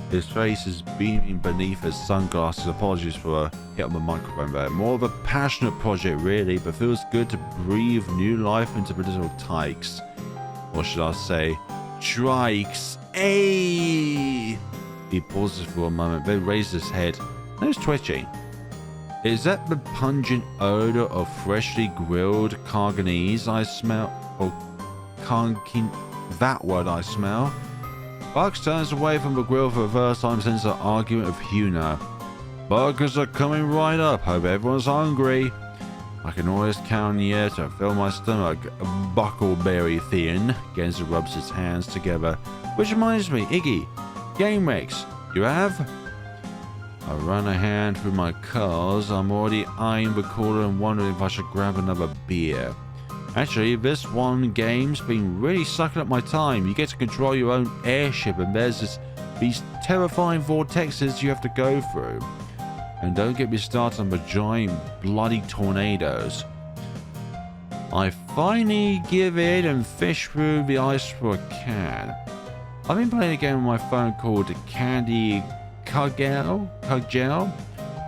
His face is beaming beneath his sunglasses. Apologies for hitting the microphone there. More of a passionate project really, but feels good to breathe new life into the little tykes. Or should I say, trikes. Hey! He pauses for a moment, then raises his head. Nose twitching. Is that the pungent odor of freshly grilled carganese I smell? Or carkin... That word I smell? Bugs turns away from the grill for the first time since the argument of Huna. Burgers are coming right up. Hope everyone's hungry. I can always count on you to fill my stomach. Buckleberry thin. Genzo rubs his hands together. Which reminds me, Iggy. Game Rex. You have? I run a hand through my curls. I'm already eyeing the cooler and wondering if I should grab another beer. Actually, this one game's been really sucking up my time. You get to control your own airship and there's these terrifying vortexes you have to go through. And don't get me started on the giant bloody tornadoes. I finally give in and fish through the ice for a can. I've been playing a game on my phone called Candy Kugel.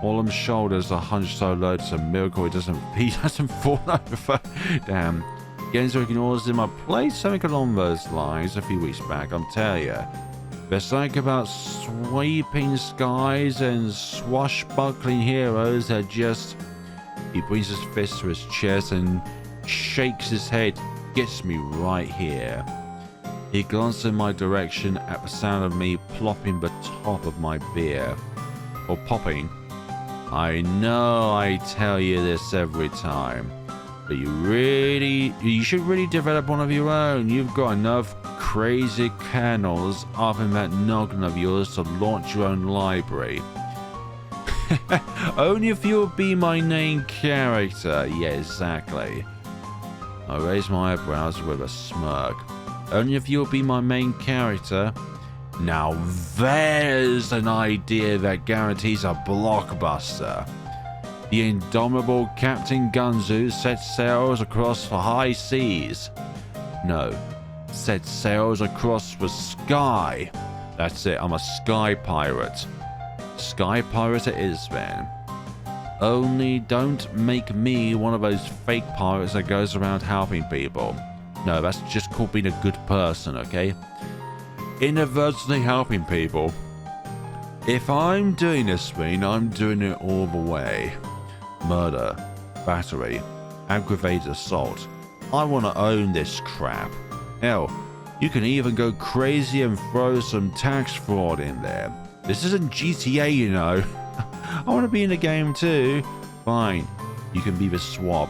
Orlam's shoulders are hunched so low it's a miracle he doesn't fall over. Damn. Genzo ignores him. I played something along those lines a few weeks back, I'm telling you. There's something about sweeping skies and swashbuckling heroes that just... He brings his fist to his chest and shakes his head. Gets me right here. He glances in my direction at the sound of me plopping the top of my beer. Or popping. I know I tell you this every time, but you should really develop one of your own. You've got enough crazy kernels up in that noggin of yours to launch your own library. Only if you'll be my main character. Yeah, exactly. I raise my eyebrows with a smirk. Only if you'll be my main character. Now there's an idea that guarantees a blockbuster. The indomitable Captain Gunzu sets sails across the high seas. No, sets sails across the sky. That's it, I'm a sky pirate. Sky pirate it is then. Only don't make me one of those fake pirates that goes around helping people. No, that's just called being a good person, okay? Inadvertently helping people. If I'm doing this thing, I'm doing it all the way. Murder, battery, aggravated assault. I want to own this crap. Hell, you can even go crazy and throw some tax fraud in there. This isn't GTA, you know. I want to be in the game too. Fine, you can be the swab.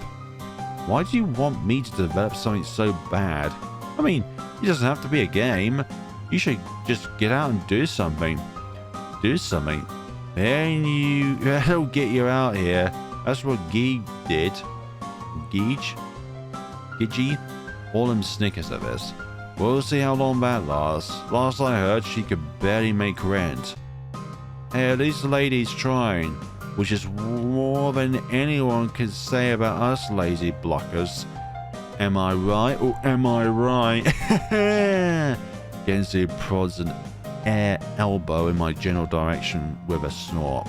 Why do you want me to develop something so bad? I mean, it doesn't have to be a game. You should just get out and do something. Do something. Then that'll get you out here. That's what Geeg did. Geege? Gidgy? All them snickers at this. We'll see how long that lasts. Last I heard, she could barely make rent. Hey, at least the lady's trying. Which is more than anyone can say about us lazy blockers. Am I right? Or am I right? Genzi prods an air elbow in my general direction with a snort.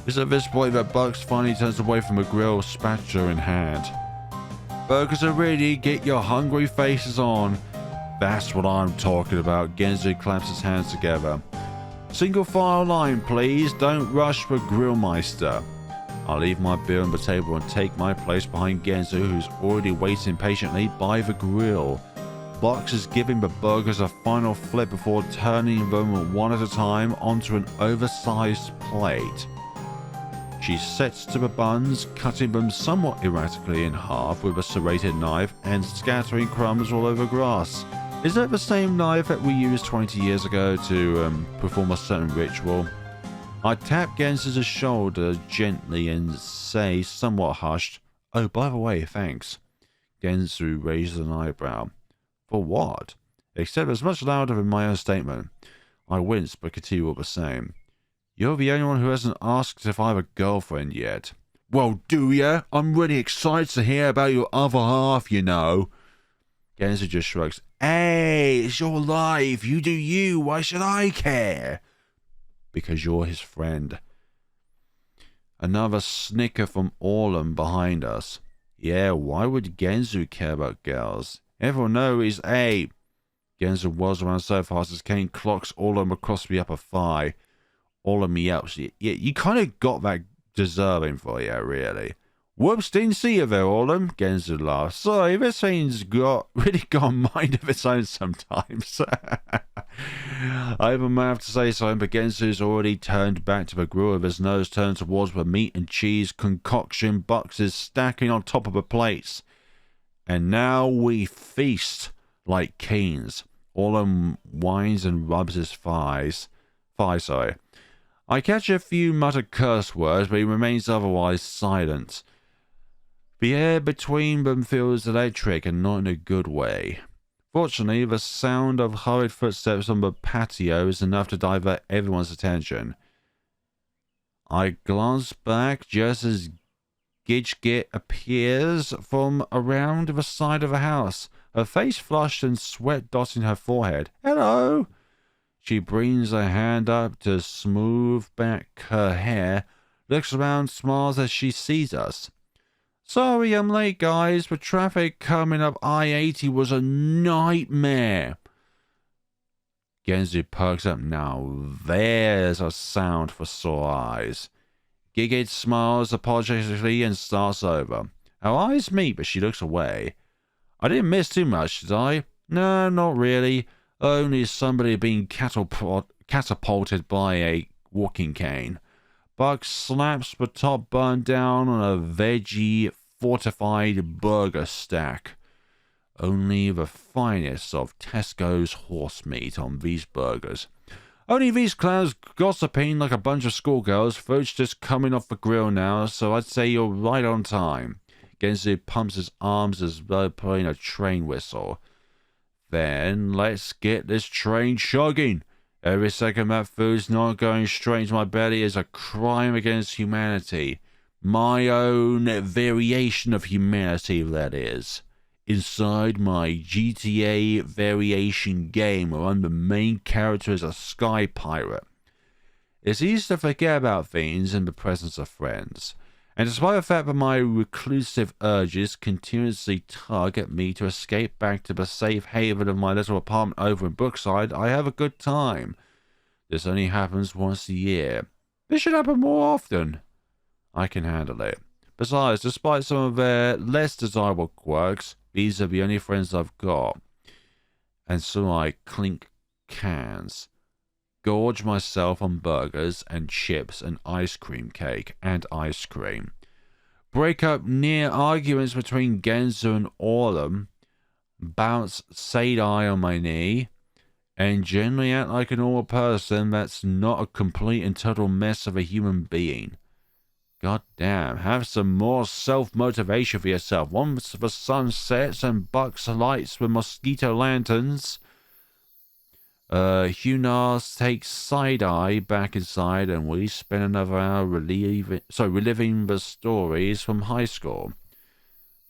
It's at this point that Bugs finally turns away from the grill, spatula in hand. Burgers are ready, get your hungry faces on. That's what I'm talking about. Genzi claps his hands together. Single file line, please. Don't rush for Grillmeister. I leave my beer on the table and take my place behind Genzo, who's already waiting patiently by the grill. Box is giving the burgers a final flip before turning them one at a time onto an oversized plate. She sets to the buns, cutting them somewhat erratically in half with a serrated knife and scattering crumbs all over grass. Is that the same knife that we used 20 years ago to perform a certain ritual? I tap Genzo's shoulder gently and say, somewhat hushed, "Oh, by the way, thanks." Genzo raises an eyebrow. For what? Except it's much louder than my own statement. I wince, but continue all the same. You're the only one who hasn't asked if I have a girlfriend yet. Well, do ya? I'm really excited to hear about your other half, you know. Genzo just shrugs. Hey, it's your life. You do you. Why should I care? Because you're his friend. Another snicker from Orlum behind us. Yeah, why would Genzo care about girls? Everyone knows he's Genzo whirls around so fast as Kane clocks Orlum across the upper thigh. Orlum yelps. Yeah, you kind of got that deserving for you, really. Whoops, didn't see you there, Orlum. Genzo laughs. Sorry, this thing's really got a mind of its own sometimes. I even might have to say something, but Genzo's already turned back to the grill with his nose turned towards the meat and cheese concoction boxes stacking on top of the plates. And now we feast like kings. Orlum whines and rubs his thighs. I catch a few muttered curse words, but he remains otherwise silent. The air between them feels electric and not in a good way. Fortunately, the sound of hurried footsteps on the patio is enough to divert everyone's attention. I glance back just as Gidget appears from around the side of the house, her face flushed and sweat dotting her forehead. Hello! She brings her hand up to smooth back her hair, looks around, smiles as she sees us. Sorry I'm late, guys. The traffic coming up I-80 was a nightmare. Genzo perks up now. There's a sound for sore eyes. Gigit smiles apologetically and starts over. Our eyes meet, but she looks away. I didn't miss too much, did I? No, not really. Only somebody being catapulted by a walking cane. Buck slaps the top bun down on a veggie fortified burger stack. Only the finest of Tesco's horse meat on these burgers. Only these clowns gossiping like a bunch of schoolgirls. Food's just coming off the grill now, so I'd say you're right on time. Genzo pumps his arms as though playing a train whistle. Then let's get this train chugging. Every second that food's not going straight into my belly is a crime against humanity. My own variation of humanity, that is. Inside my GTA variation game where I'm the main character as a sky pirate. It's easy to forget about things in the presence of friends. And despite the fact that my reclusive urges continuously tug at me to escape back to the safe haven of my little apartment over in Brookside, I have a good time. This only happens once a year. This should happen more often. I can handle it. Besides, despite some of their less desirable quirks, these are the only friends I've got. And so I clink cans. Gorge myself on burgers and chips and ice cream cake and ice cream. Break up near arguments between Genzo and Orlum. Bounce side-eye on my knee. And generally act like a normal person that's not a complete and total mess of a human being. God damn, have some more self-motivation for yourself. Once the sun sets and Bucks lights with mosquito lanterns, Hunas takes side-eye back inside and we spend another hour reliving the stories from high school.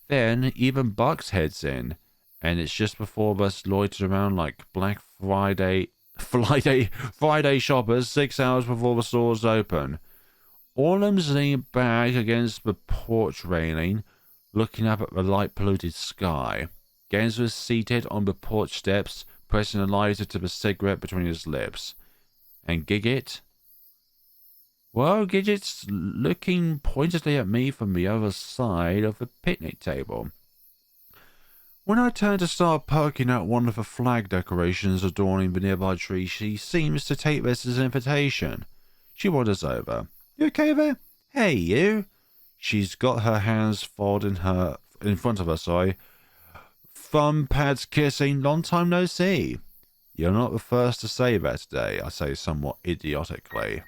Then even Bucks heads in, and it's just before us loiters around like Black Friday shoppers 6 hours before the stores open. Orlum's leaning back against the porch railing, looking up at the light-polluted sky. Genzo is seated on the porch steps, pressing a lighter to the cigarette between his lips. And Gigit? Well, Gidget's looking pointedly at me from the other side of the picnic table. When I turn to start poking at one of the flag decorations adorning the nearby tree, she seems to take this as an invitation. She wanders over. You okay there? Hey, you. She's got her hands folded in front of her, Thumb pads kissing, long time no see. You're not the first to say that today, I say somewhat idiotically.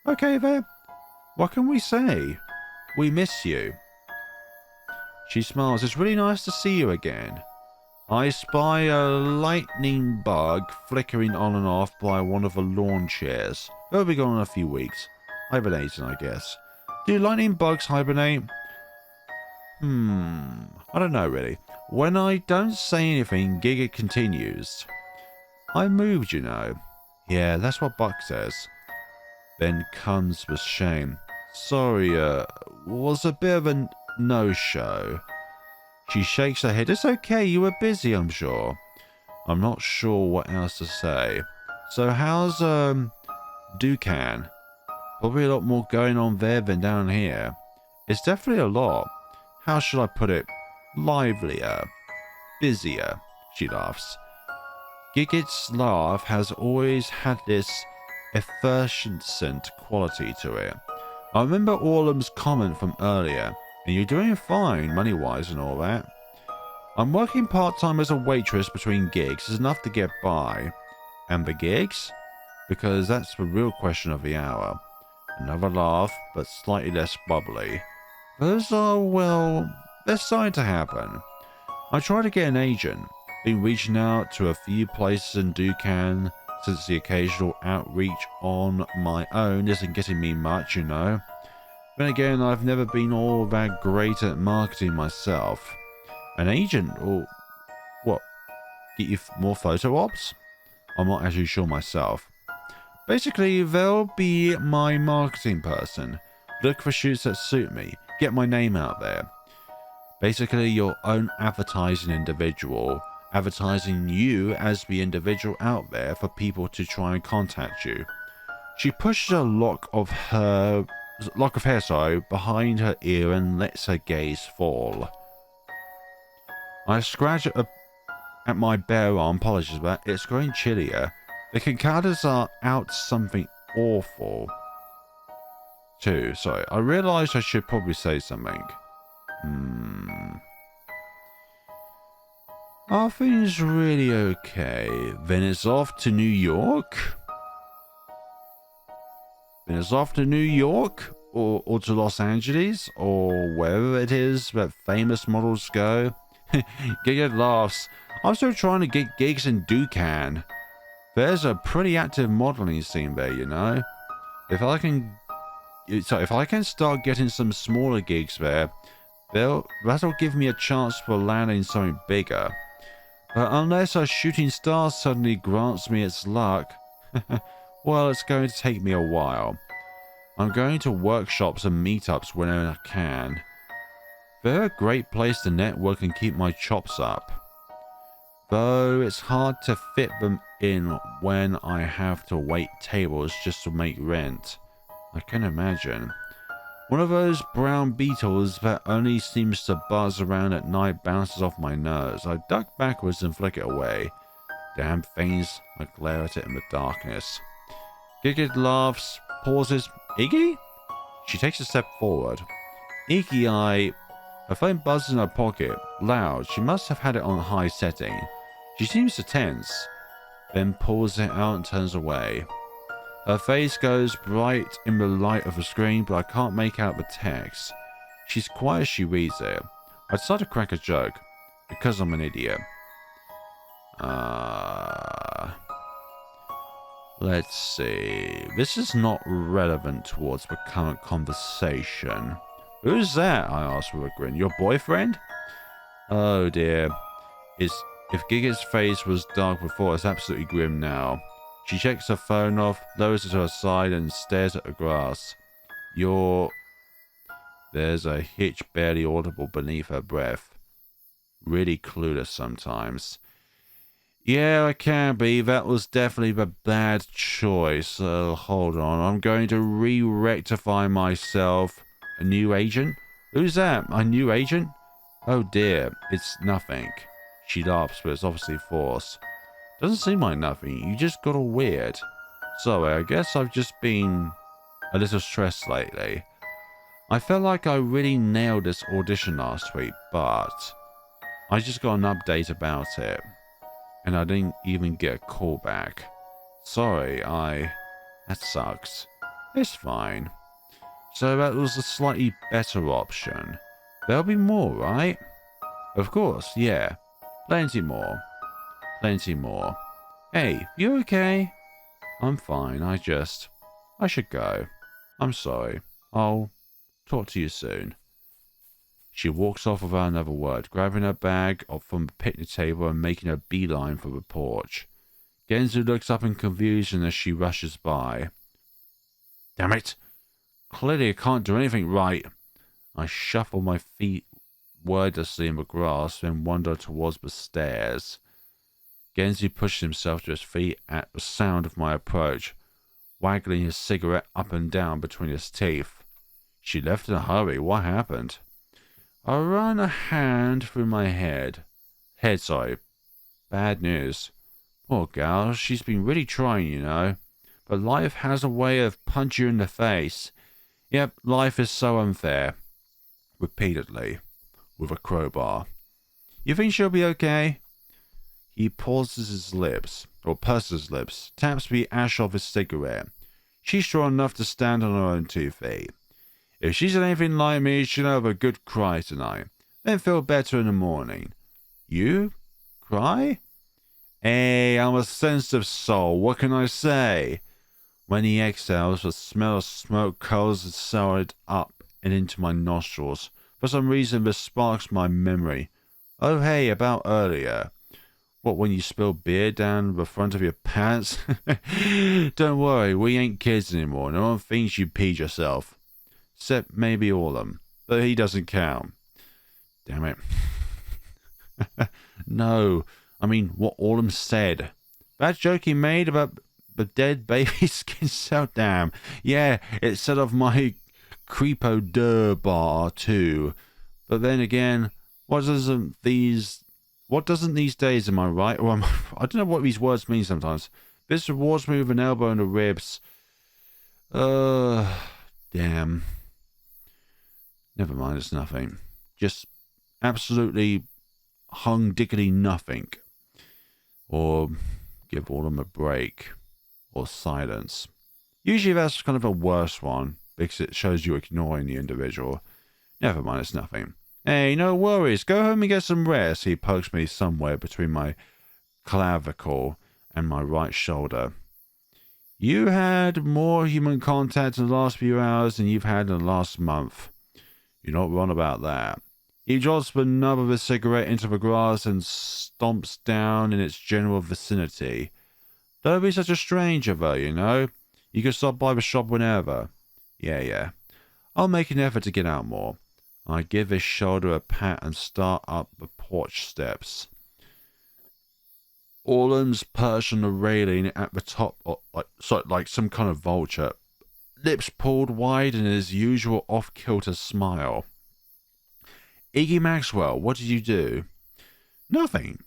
Okay there. What can we say? We miss you. She smiles. It's really nice to see you again. I spy a lightning bug flickering on and off by one of the lawn chairs. It'll be gone in a few weeks. Hibernating, I guess. Do lightning bugs hibernate? I don't know really. When I don't say anything, Giga continues. I moved, you know. Yeah, that's what Buck says. Then comes with shame. Sorry, was a bit of a no-show. She shakes her head. It's okay, you were busy, I'm sure. I'm not sure what else to say. So how's, Dukan? Probably a lot more going on there than down here. It's definitely a lot. How should I put it? Livelier. Busier. She laughs. Gigit's laugh has always had this effervescent quality to it. I remember Orlam's comment from earlier, and you're doing fine money-wise and all that. I'm working part-time as a waitress between gigs. It's enough to get by. And the gigs? Because that's the real question of the hour. Another laugh, but slightly less bubbly. Those are, well, they're starting to happen. I try to get an agent. Been reaching out to a few places in Dukan since the occasional outreach on my own isn't getting me much, you know. Then again, I've never been all that great at marketing myself. An agent, or what? Get you more photo ops? I'm not actually sure myself. Basically, they'll be my marketing person. Look for shoots that suit me. Get my name out there. Basically, your own advertising individual. Advertising you as the individual out there for people to try and contact you. She pushes a lock of hair behind her ear and lets her gaze fall. I scratch at my bare arm, apologies for that. It's growing chillier. The cicadas are out something awful. Too, sorry. I realised I should probably say something. Are things really okay? Then it's off to New York? Then it's off to New York? Or to Los Angeles? Or wherever it is that famous models go? Giga laughs. I'm still trying to get gigs in Dukan. There's a pretty active modeling scene there, you know. If I can start getting some smaller gigs there, that'll give me a chance for landing something bigger. But unless a shooting star suddenly grants me its luck, well, it's going to take me a while. I'm going to workshops and meetups whenever I can. They're a great place to network and keep my chops up. Though it's hard to fit them in when I have to wait tables just to make rent. I can imagine. One of those brown beetles that only seems to buzz around at night bounces off my nose. I duck backwards and flick it away. Damn things, I glare at it in the darkness. Gigit laughs, pauses. Iggy? She takes a step forward. Iggy, her phone buzzes in her pocket, loud. She must have had it on high setting. She seems to tense, then pulls it out and turns away. Her face goes bright in the light of the screen, but I can't make out the text. She's quiet as she reads it. I decide to crack a joke, because I'm an idiot. Let's see. This is not relevant towards the current conversation. Who's that? I asked with a grin. Your boyfriend? Oh dear. If Giga's face was dark before, it's absolutely grim now. She checks her phone off, lowers it to her side, and stares at the grass. There's a hitch barely audible beneath her breath. Really clueless sometimes. Yeah, I can be. That was definitely the bad choice. Hold on. I'm going to re-rectify myself. A new agent? Who's that? A new agent? Oh dear, it's nothing. She laughs, but it's obviously forced. Doesn't seem like nothing. You just got all weird. Sorry, I guess I've just been a little stressed lately. I felt like I really nailed this audition last week, but I just got an update about it. And I didn't even get a call back. Sorry, that sucks. It's fine. So that was a slightly better option. There'll be more, right? Of course, yeah. Plenty more. Plenty more. Hey, you okay? I'm fine, I should go. I'm sorry. I'll Talk to you soon. She walks off without another word, grabbing her bag from the picnic table and making a beeline for the porch. Genzu looks up in confusion as she rushes by. Damn it! Clearly I can't do anything right. I shuffle my feet wordlessly in the grass, then wander towards the stairs. Genzu pushes himself to his feet at the sound of my approach, waggling his cigarette up and down between his teeth. She left in a hurry. What happened? I run a hand through my head. Sorry. Bad news. Poor gal, she's been really trying, you know. But life has a way of punching you in the face. Yep, life is so unfair. Repeatedly, with a crowbar. You think she'll be okay? He purses his lips, taps the ash off his cigarette. She's strong enough to stand on her own 2 feet. If she's anything like me, she'll have a good cry tonight, then feel better in the morning. You? Cry? Hey, I'm a sensitive soul, what can I say? When he exhales, the smell of smoke curls itself up and into my nostrils. For some reason, this sparks my memory. Oh, hey, about earlier. What, when you spilled beer down the front of your pants? Don't worry, we ain't kids anymore. No one thinks you peed yourself. Except maybe Orlum. But he doesn't count. Damn it. No, I mean what Orlum said. That joke he made about the dead baby skin cell. Damn. Yeah, it set off my creepo bar too. But then again, what doesn't these days, am I right? Or I don't know what these words mean sometimes. This rewards me with an elbow in the ribs. Damn. Never mind, it's nothing. Just absolutely hung diggity nothing. Or give all them a break. Or silence. Usually that's kind of a worse one, because it shows you ignoring the individual. Never mind, it's nothing. Hey, no worries. Go home and get some rest. He pokes me somewhere between my clavicle and my right shoulder. You had more human contact in the last few hours than you've had in the last month. You're not wrong about that. He drops the nub of his cigarette into the grass and stomps down in its general vicinity. Don't be such a stranger, though, you know. You can stop by the shop whenever. Yeah. I'll make an effort to get out more. I give his shoulder a pat and start up the porch steps. Orlum's perched on the railing at the top, like some kind of vulture. Lips pulled wide in his usual off-kilter smile. Iggy Maxwell, what did you do? Nothing.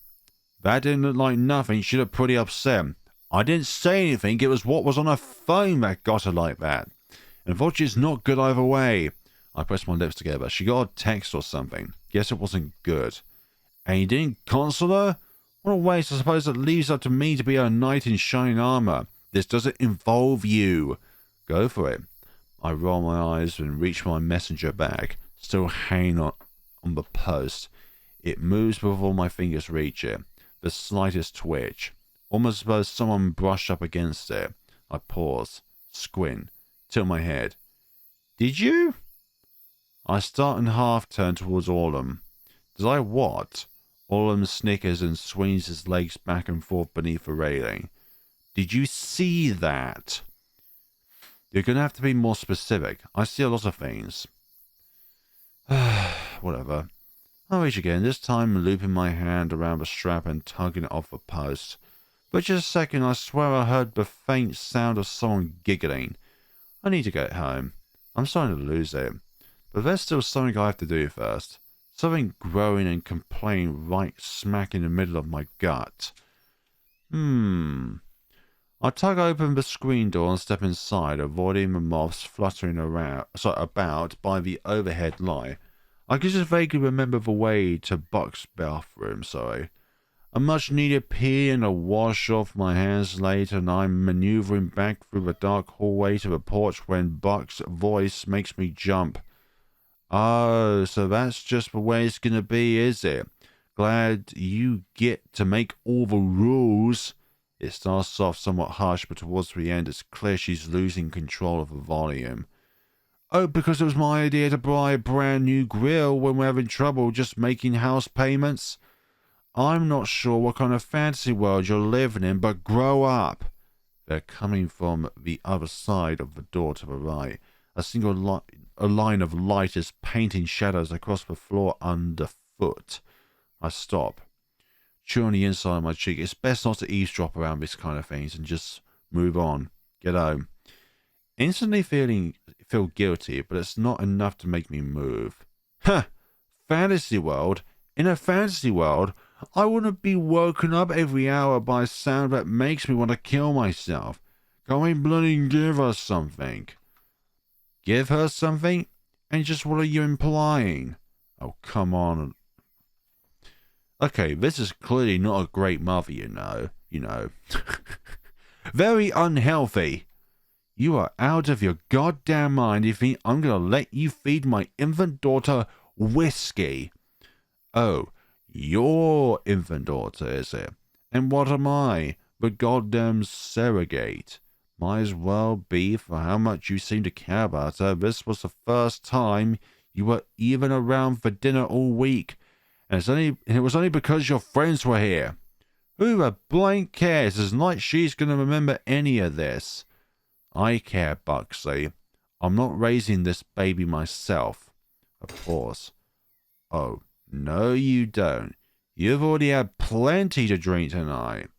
That didn't look like nothing. She looked pretty upset. I didn't say anything. It was what was on her phone that got her like that. And unfortunately, it's not good either way. I pressed my lips together. She got a text or something. Guess it wasn't good. And you didn't console her? What a waste. I suppose it leaves up to me to be a knight in shining armor. This doesn't involve you. Go for it. I roll my eyes and reach my messenger bag, still hanging on the post. It moves before my fingers reach it. The slightest twitch. Almost as though someone brushed up against it. I pause, squint, tilt my head. Did you? I start and half turn towards Orlum. Did I what? Orlum snickers and swings his legs back and forth beneath the railing. Did you see that? You're going to have to be more specific. I see a lot of things. Whatever. I reach again, this time looping my hand around the strap and tugging it off the post. For just a second, I swear I heard the faint sound of someone giggling. I need to get home. I'm starting to lose it. But there's still something I have to do first. Something growing and complaining right smack in the middle of my gut. I tug open the screen door and step inside, avoiding the moths fluttering about by the overhead light. I can just vaguely remember the way to Buck's bathroom, A much-needed pee and a wash off my hands later, and I'm maneuvering back through the dark hallway to the porch when Buck's voice makes me jump. Oh, so that's just the way it's gonna be, is it? Glad you get to make all the rules. It starts off somewhat harsh, but towards the end it's clear she's losing control of the volume. Oh, because it was my idea to buy a brand new grill when we're having trouble just making house payments? I'm not sure what kind of fantasy world you're living in, but grow up. They're coming from the other side of the door to the right. A line of light is painting shadows across the floor underfoot. I stop. Chew on the inside of my cheek. It's best not to eavesdrop around this kind of things and just move on. Get home. Instantly feel guilty, but it's not enough to make me move. Huh! Fantasy world? In a fantasy world, I wouldn't be woken up every hour by a sound that makes me want to kill myself. Go and bloody give her something. Give her something? And just what are you implying? Oh, come on. Okay, this is clearly not a great mother, you know. Very unhealthy. You are out of your goddamn mind if you think I'm going to let you feed my infant daughter whiskey. Oh, your infant daughter, is it? And what am I? The goddamn surrogate. Might as well be, for how much you seem to care about her. This was the first time you were even around for dinner all week. And it was only because your friends were here. Who the blank cares? It's not like she's going to remember any of this. I care, Buxley. I'm not raising this baby myself. Of course. Oh, no you don't. You've already had plenty to drink tonight.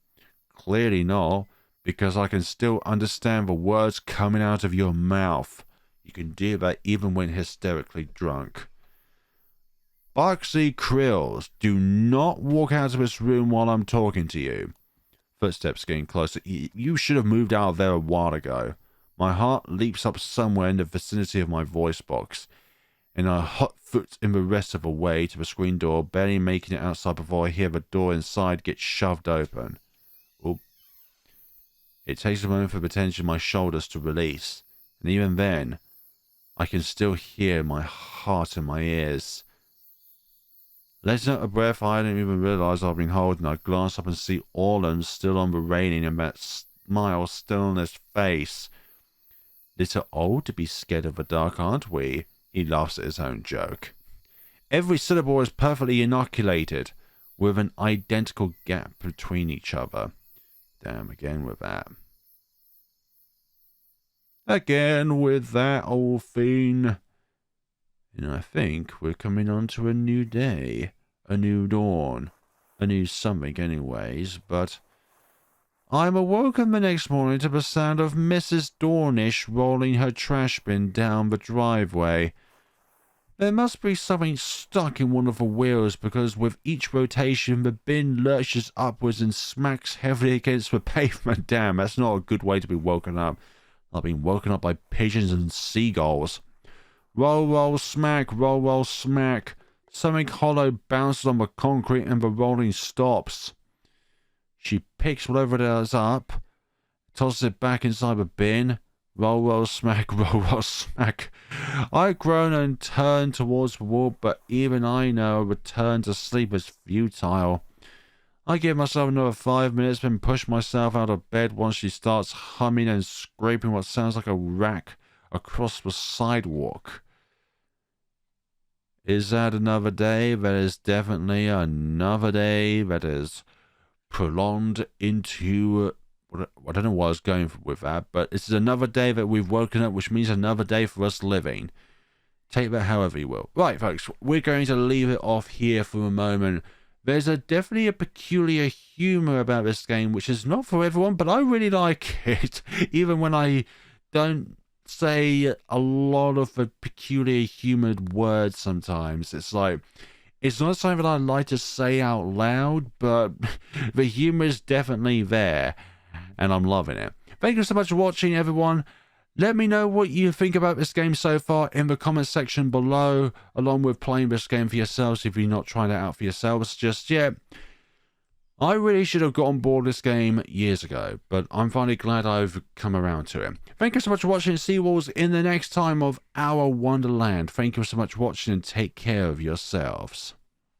Clearly not, because I can still understand the words coming out of your mouth. You can do that even when hysterically drunk. Buxley Krills, do not walk out of this room while I'm talking to you. Footsteps getting closer. You should have moved out of there a while ago. My heart leaps up somewhere in the vicinity of my voice box, and I hot foot in the rest of the way to the screen door, barely making it outside before I hear the door inside get shoved open. Oop. It takes a moment for the tension in my shoulders to release, and even then, I can still hear my heart in my ears. Letting out a breath I didn't even realize I've been holding, I glance up and see Orland still on the railing and that smile still on his face. Little old to be scared of the dark, aren't we? He laughs at his own joke. Every syllable is perfectly inoculated, with an identical gap between each other. Damn, again with that. Again with that old fiend. And I think we're coming on to a new day, a new dawn, a new something anyways, but I'm awoken the next morning to the sound of Mrs. Dornish rolling her trash bin down the driveway. There must be something stuck in one of the wheels, because with each rotation the bin lurches upwards and smacks heavily against the pavement. Damn, that's not a good way to be woken up. I've been woken up by pigeons and seagulls. Roll, roll, smack, roll, roll, smack. Something hollow bounces on the concrete and the rolling stops. She picks whatever it is up, tosses it back inside the bin. Roll, roll, smack, roll, roll, smack. I groan and turn towards the wall, but even I know a return to sleep is futile. I give myself another 5 minutes, then push myself out of bed once she starts humming and scraping what sounds like a rack across the sidewalk. Is that another day? That is definitely another day that is prolonged into... I don't know what I was going with that, but this is another day that we've woken up, which means another day for us living. Take that however you will. Right, folks, we're going to leave it off here for a moment. There's definitely a peculiar humor about this game, which is not for everyone, but I really like it. Even when I don't say a lot of the peculiar humored words sometimes. It's like, it's not something that I like to say out loud, but the humor is definitely there, and I'm loving it. Thank you so much for watching, everyone. Let me know what you think about this game so far in the comments section below, along with playing this game for yourselves if you're not trying it out for yourselves just yet. I really should have got on board this game years ago, but I'm finally glad I've come around to it. Thank you so much for watching. See you all in the next time of Our Wonderland. Thank you so much for watching and take care of yourselves.